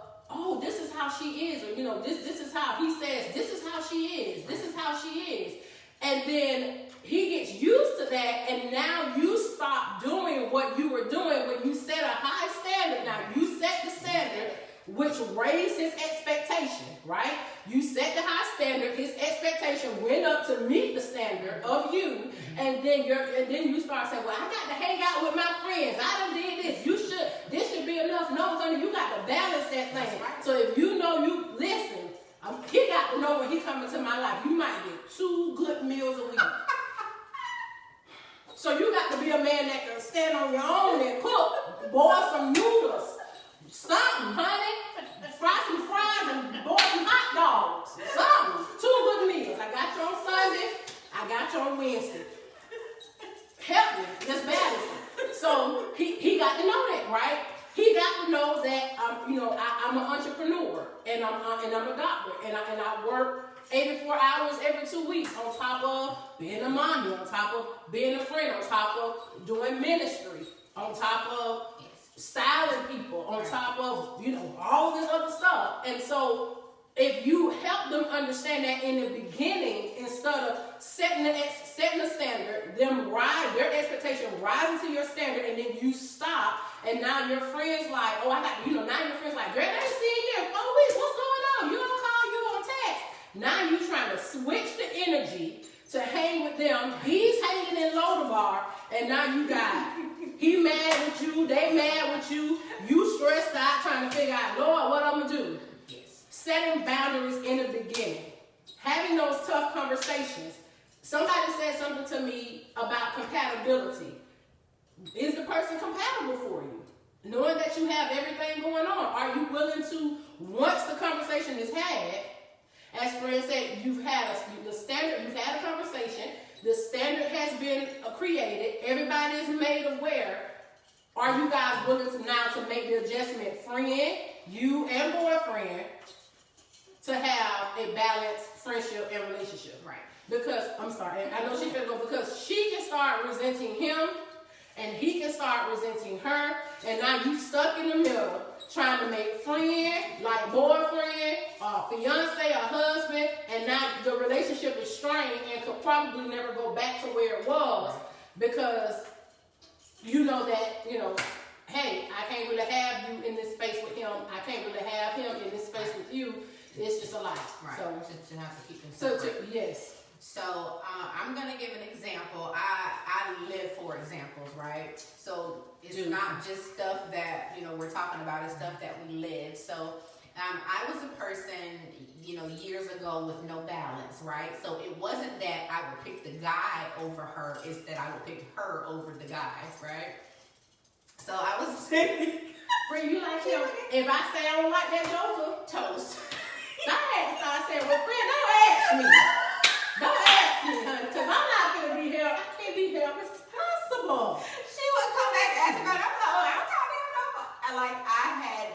how she is, or this is how he says, this is how she is, this is how she is. And then he gets used to that, and now you stop doing what you were doing when you set a high standard. Now you set the standard, which raised his expectation, right? You set the high standard, his expectation went up to meet the standard of you, and then you start saying, well, I got to hang out with my friends. I done did this. This should be enough. No, honey, you got to balance that thing. Right. So if you know listen, he got to know when he coming to my life, you might get 2 good meals a week. So you got to be a man that can stand on your own and cook, boil some noodles, something, honey. Fry some fries and boil some hot dogs. Something. 2 good meals. I got you on Sunday. I got you on Wednesday. Help me. Let's balance it. So he got to know that, right? He got to know that I'm an entrepreneur and I'm a doctor and I work 84 hours every 2 weeks on top of being a mommy, on top of being a friend, on top of doing ministry, on top of styling people, on top of all this other stuff. And so if you help them understand that in the beginning, instead of setting the standard, their expectation rising to your standard, and then you stop, and now your friends like, oh, now your friends like, girl, I ain't seen you in 4 weeks. What's going on? You don't call, you don't text. Now you trying to switch the energy to hang with them. He's hanging in Lodabar, and now you got he mad with you, they mad with you, you stressed out trying to figure out, Lord, what I'm gonna do. Yes. Setting boundaries in the beginning. Having those tough conversations. Somebody said something to me about compatibility. Is the person compatible for you? Knowing that you have everything going on, are you willing to, once the conversation is had, as friends said, you've had a conversation, the standard has been created, everybody is made aware. Are you guys willing to now to make the adjustment, friend, you and boyfriend, to have a balanced friendship and relationship? Right. Because, I'm sorry, I know she's going to go, because she can start resenting him, and he can start resenting her, and now you stuck in the middle, trying to make friend, like boyfriend, or fiance, or husband, and now the relationship is strained and could probably never go back to where it was, because you know that, hey, I can't really have you in this space with him, I can't really have him in this space with you, it's just a lot. Right. So to have to keep them separate. Yes. So I'm going to give an example. I live for examples, right? So it's not just stuff that, we're talking about. It's stuff that we live. So I was a person, years ago with no balance, right? So it wasn't that I would pick the guy over her. It's that I would pick her over the guy, right? So I was saying, friend, you like him? If I say I don't like that joker, toast. So I had to start saying, well, friend, don't ask me. Don't ask me, honey, because I'm not going to be here. I can't be here. It's possible. She would come back and ask me, I'm talking about.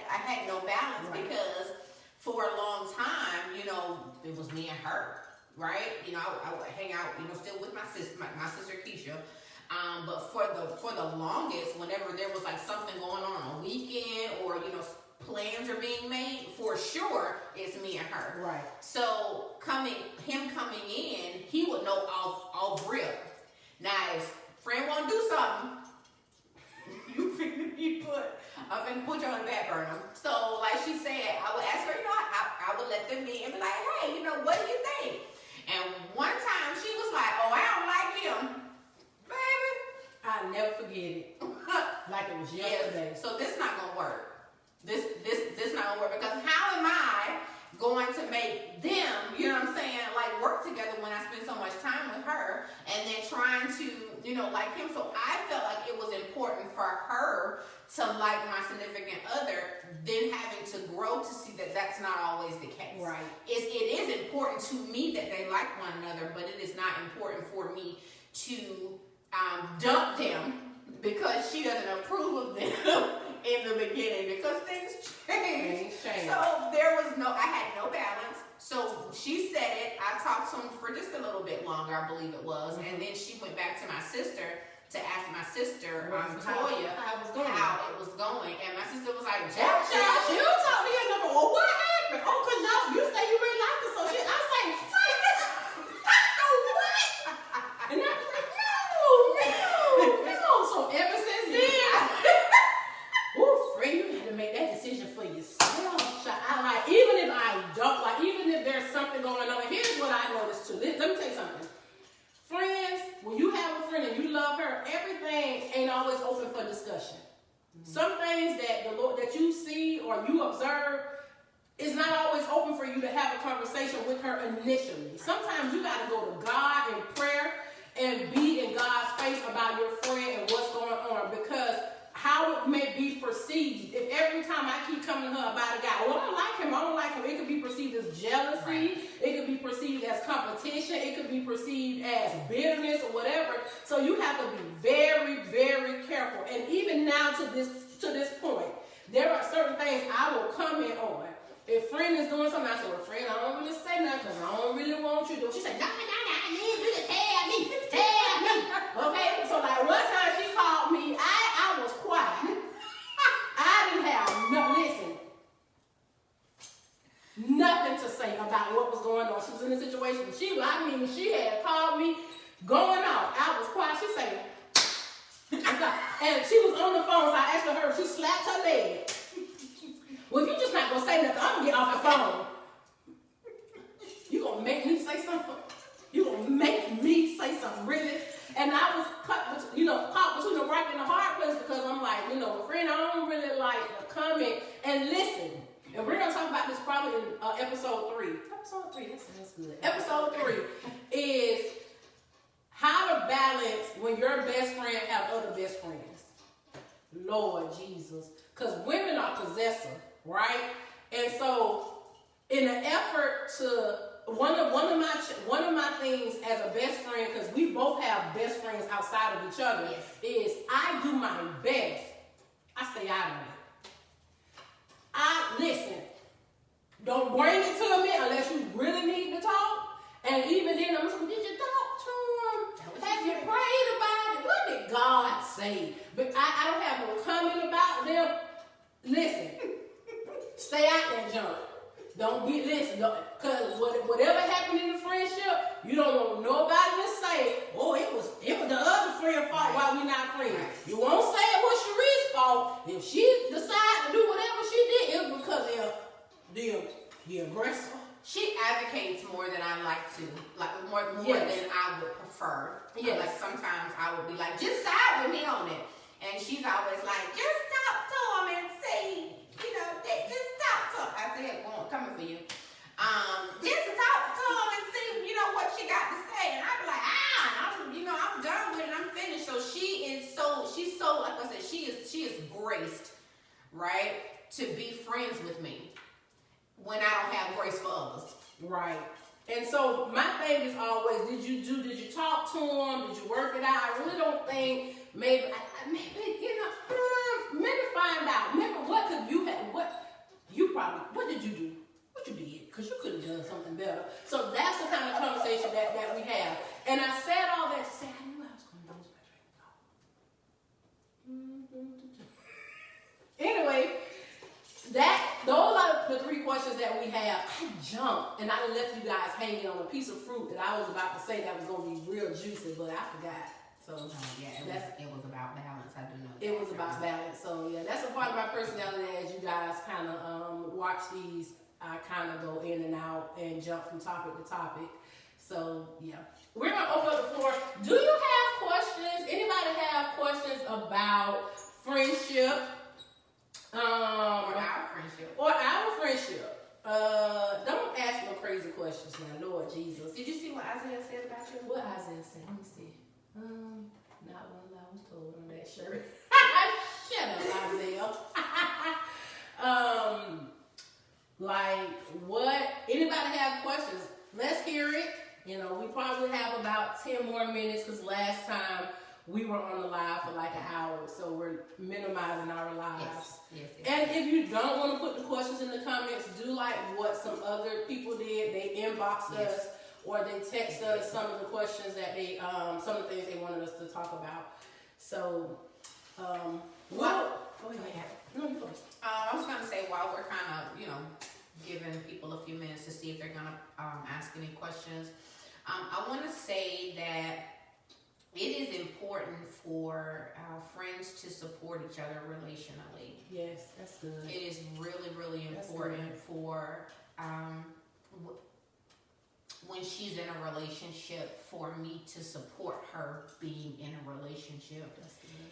I had no balance, right? Because for a long time, it was me and her, right? I would hang out, still with my sister Keisha. But for the longest, whenever there was like something going on a weekend, or plans are being made, for sure it's me and her. Right. So him coming in, he would know off rip. Now if friend won't do something, I'm finna put you on the back burner. So like she said, I would ask her, I would let them meet and be like, hey, what do you think? And one time she was like, oh, I don't like him. Baby, I'll never forget it. Like it was yesterday. Yeah, so this not gonna work. This not gonna work, because how am I going to make them, like work together when I spend so much time with her, and then trying to, like him. So I felt like it was important for her to like my significant other, then having to grow to see that that's not always the case. Right. It is important to me that they like one another, but it is not important for me to dump them because she doesn't approve of them in the beginning, because things change. So I had no balance. So she said it. I talked to him for just a little bit longer, I believe it was. Mm-hmm. And then she went back to my sister to ask my sister, Toya, how it was going. And my sister was like, she don't talk to you no more. What happened? You say you really like her, so shit. I say, what? And I was like, no. So ever since then, Fred, you had to make that decision for yourself. Even if there's something going on. And here's what I noticed too. Let me tell you something. Friends, when you have a friend and you love her, everything ain't always open for discussion. Mm-hmm. Some things that the Lord that you see or you observe is not always open for you to have a conversation with her initially. Sometimes you got to go to God in prayer and be in God's face about your friend and what's going on, because how it may be perceived. If every time I keep coming to her about a guy, well, I don't like him, it could be perceived as jealousy, right. It could be perceived as competition, it could be perceived as bitterness or whatever. So you have to be very, very careful. And even now to this point, there are certain things I will comment on. If friend is doing something, I say, well, friend, I don't really say nothing because I don't really want you to. She said, no, I need you to tell me. Okay, so like one time she called me, I was quiet. I didn't have nothing to say about what was going on. She was in a situation. She had called me going out. I was quiet. She said, and she was on the phone, so I asked her if she slapped her leg. Well, if you just not gonna say nothing, I'm gonna get off the phone. You gonna make me say something? You gonna make me say something, really? And I was caught between the rock and the hard place, because I'm like, friend, I don't really like the comment. And listen, and we're gonna talk about this probably in episode 3. Episode 3, that's good. Episode 3 is how to balance when your best friend have other best friends. Lord Jesus, because women are possessive, right? And so, in an effort to one of my things as a best friend, because we both have best friends outside of each other, yes, is I do my best. I stay out of it. Listen. Don't bring it to me unless you really need to talk. And even then, I'm saying, did you talk to him? Have you prayed about it? What did God say? But I don't have no comment about them. Listen, stay out that junk. Because whatever happened in the friendship, you don't want nobody to say, oh, it was the other friend's fault why we not friends. You won't say it was Cherie's fault. If she decided to do whatever she did, it was because of the aggressor. She advocates more than I like to, more yes, than I would prefer. Yes. Like sometimes I would be like, just side with me on it. And she's always like, just talk to him and see, just talk to him. I said, well, I'm coming for you. Just talk to him and see, what she got to say. And I'd be like, I'm done with it. I'm finished. So she's so, like I said, she is graced, right, to be friends with me when I don't have grace for others. Right. And so my thing is always, did you talk to him? Did you work it out? I really don't think, maybe find out. Maybe what did you do? What you did? Because you could have done something better. So that's the kind of conversation that we have. And I said all that to say, I knew I was going to lose my train of thought. Anyway, those are the 3 questions that we have. I jumped and I left you guys hanging on a piece of fruit that I was about to say that was going to be real juicy, but I forgot. So it was about balance. I do know. It was about balance. So yeah, that's a part of my personality. As you guys kind of watch these, I kind of go in and out and jump from topic to topic. So yeah, we're gonna open up the floor. Do you have questions? Anybody have questions about friendship? Or our friendship. Don't ask no crazy questions now, Lord Jesus. Did you see what Isaiah said about you? What Isaiah said? Let me see. Not what I was told on that shirt. Shut up, Isaiah. Like what? Anybody have questions? Let's hear it. We probably have about 10 more minutes because last time we were on the live for like an hour, so we're minimizing our lives. Yes. And if you don't want to put the questions in the comments, do like what some other people did. They inboxed us or they text us some of the questions that they, some of the things they wanted us to talk about. So, go ahead. No, you first. I was going to say, while we're kind of, giving people a few minutes to see if they're gonna ask any questions. I want to say that it is important for friends to support each other relationally. Yes, that's good. It is really, really important for when she's in a relationship, for me to support her being in a relationship,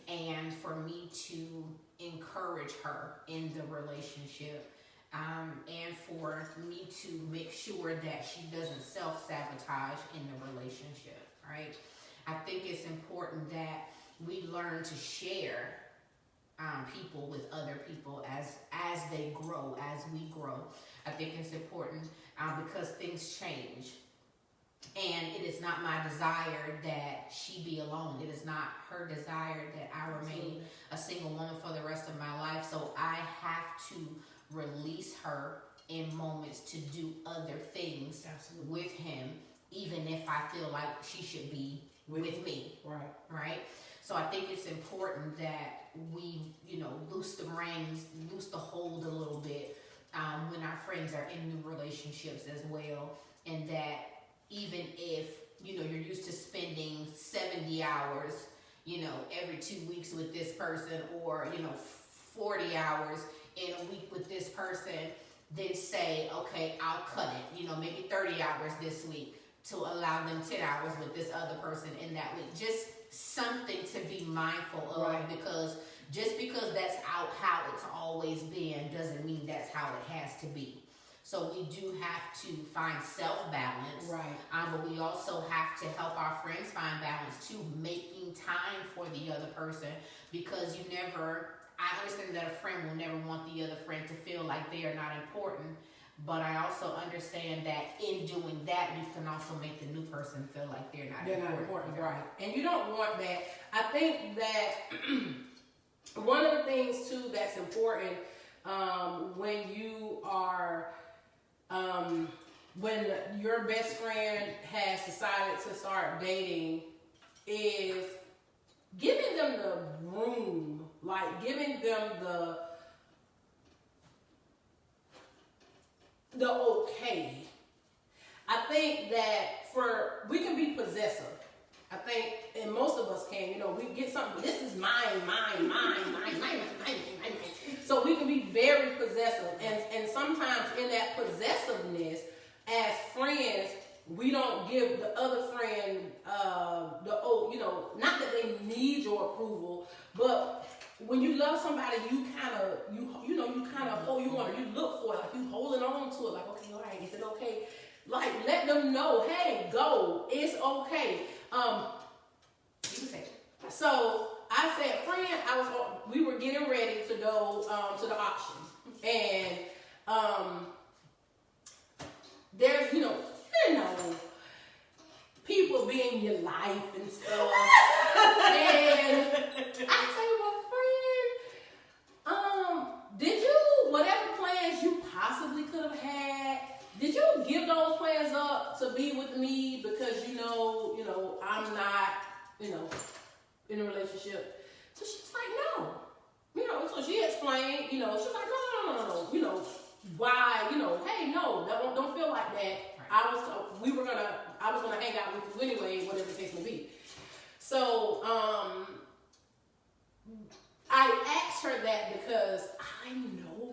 and for me to encourage her in the relationship, and for me to make sure that she doesn't self-sabotage in the relationship, right? I think it's important that we learn to share people with other people as they grow, as we grow. I think it's important because things change. And it is not my desire that she be alone. It is not her desire that I remain a single woman for the rest of my life. So I have to release her in moments to do other things with him, even if I feel like she should be with me. Right? So I think it's important that we, loose the reins, loose the hold a little bit when our friends are in new relationships as well. And that even if, you're used to spending 70 hours, every 2 weeks with this person, or, 40 hours in a week with this person, then say, okay, I'll cut it, maybe 30 hours this week to allow them 10 hours with this other person in that week. Just something to be mindful of, because just because that's how it's always been doesn't mean that's how it has to be. So we do have to find self-balance, but we also have to help our friends find balance too, making time for the other person, because I understand that a friend will never want the other friend to feel like they are not important, but I also understand that in doing that, you can also make the new person feel like they're not important. Right. And you don't want that. I think that one of the things too that's important when you are when your best friend has decided to start dating is giving them the room, like giving them the okay. I think that we can be possessive. I think, and most of us can, we get something, this is mine. So we can be very possessive. And sometimes in that possessiveness, as friends, we don't give the other friend not that they need your approval, but when you love somebody, you look for it, like you holding on to it, like, okay, all right, is it okay? Like, let them know, hey, go, it's okay. You can say it. So I said, friend, we were getting ready to go to the auction, and there's people being your life and stuff, and I say, well, friend, did you, whatever plans you possibly could have had, did you give those plans up to be with me because I'm not in a relationship? So she's like, no. So she explained, she's like, no. Why, hey, no, don't feel like that. I was gonna hang out with you anyway, whatever the case may be. So I asked her that because I know her.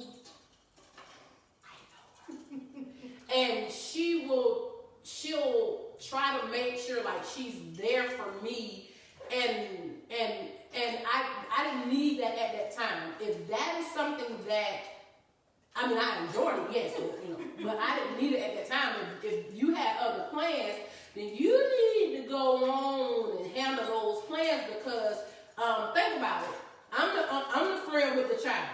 And she'll try to make sure like she's there for me, and I didn't need that at that time. If that is something that I enjoyed it, yes, but I didn't need it at that time. If you had other plans, then you need to go on and handle those plans, because think about it. I'm the friend with the child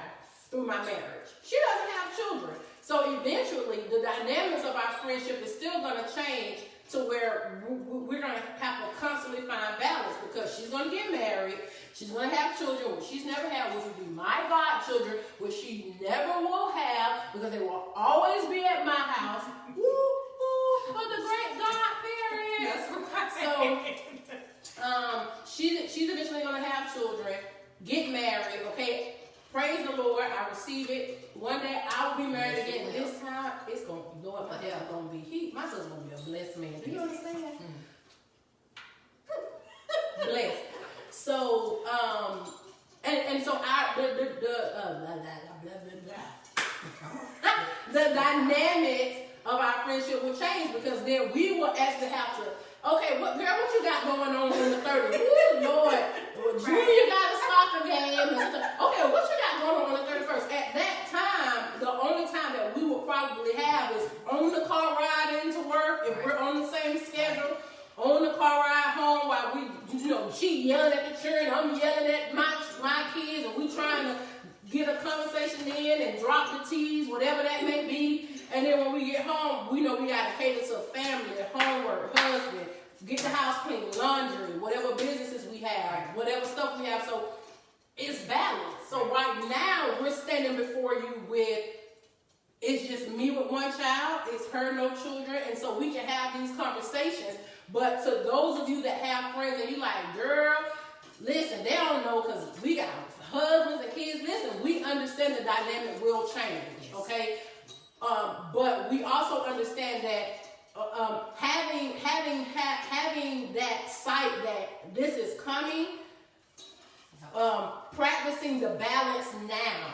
through my marriage. She doesn't have children. So eventually, the dynamics of our friendship is still going to change to where we're going to have to constantly find balance, because she's going to get married. She's going to have children, which she's never had, which would be my godchildren, which she never will have, because they will always be at my house. Woo, woo, for the great godparent. So she's eventually going to have children, get married, okay? praise the Lord, I receive it. One day I will be married Yes, you again. will. This time it's gonna be Lord, my husband's gonna be my husband's gonna be a blessed man. Do you understand that? Blessed. So and so the dynamics of our friendship will change because then we will actually have to, okay, what you got going on the 30th? Ooh, Lord, Junior got a soccer game. Okay, what you got going on the 31st? At that time, the only time that we will probably have is on the car ride into work, if we're on the same schedule, on the car ride home while she yelling at the children, I'm yelling at my kids, and we trying to get a conversation in and drop the T's, whatever that may be. And then when we get home, we know we got to cater to family, homework, husband, get the house clean, laundry, whatever businesses we have, whatever stuff we have. So it's balanced. So right now, we're standing before you with, it's just me with one child, it's her, no children, and so we can have these conversations. But to those of you that have friends and you like, girl, listen, they don't know because we got husbands and kids. Listen, we understand the dynamic will change, okay? But we also understand that having that sight that this is coming, practicing the balance now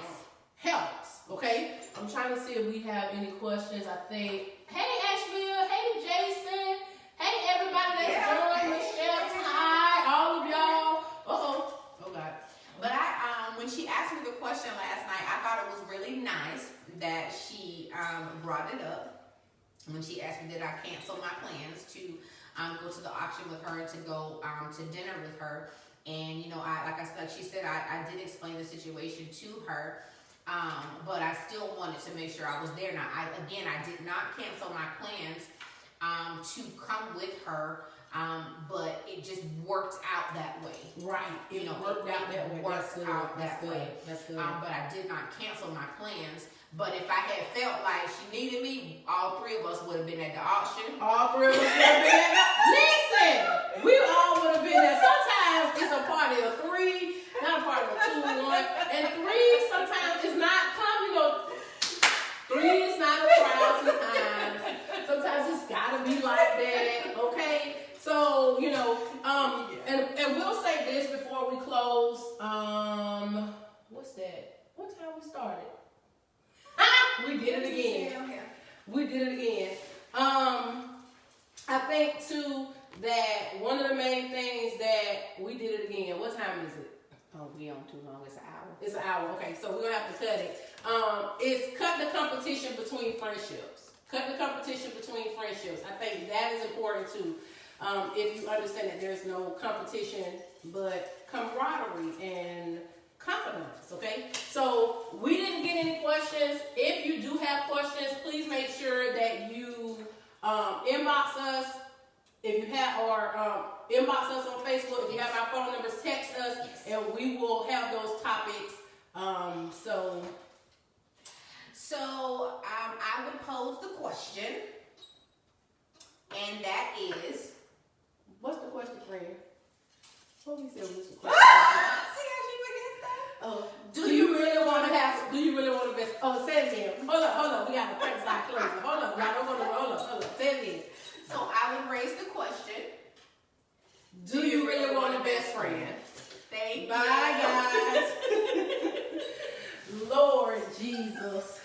helps, okay? I'm trying to see if we have any questions. I think, hey Asheville, hey Jason, hey everybody that's joined, Michelle, Ty, all of y'all. Oh God. But when she asked me the question last night, I thought it was really nice that she brought it up when she asked me did I cancel my plans to go to the auction with her and to go to dinner with her. And like she said, I did explain the situation to her, but I still wanted to make sure I was there. Now I did not cancel my plans to come with her. But it just worked out that way. Right. It worked out that way. That's good. But I did not cancel my plans. But if I had felt like she needed me, all three of us would have been at the auction. All three of us would have been at the Listen! We all would have been there. Sometimes it's a party of three, not a party of 2, 1. And 3 sometimes is not three is not a crowd sometimes. Sometimes it's gotta be like that. Okay? So, and we'll say this before we close. What's that? What time we started? We did it again. We did it again. I think too that one of the main things that we did it again. What time is it? Oh, we on too long. It's an hour. It's an hour. Okay, so we're gonna have to cut it. It's cut the competition between friendships. Cut the competition between friendships. I think that is important too. If you understand that there's no competition but camaraderie and confidence, okay? So we didn't get any questions. If you do have questions, please make sure that you inbox us. If you have, or inbox us on Facebook. If you have our phone numbers, text us, and we will have those topics. So I would pose the question, and that is, what's the question, friend? What we said was the question? see how she went against that? Oh, do you really want to best? Oh, say it again. Hold up. We got to practice our closing. Hold up. Hold up. Say it again. So I would raise the question, do you really want a best friend? Thank you. Bye, guys. Lord Jesus.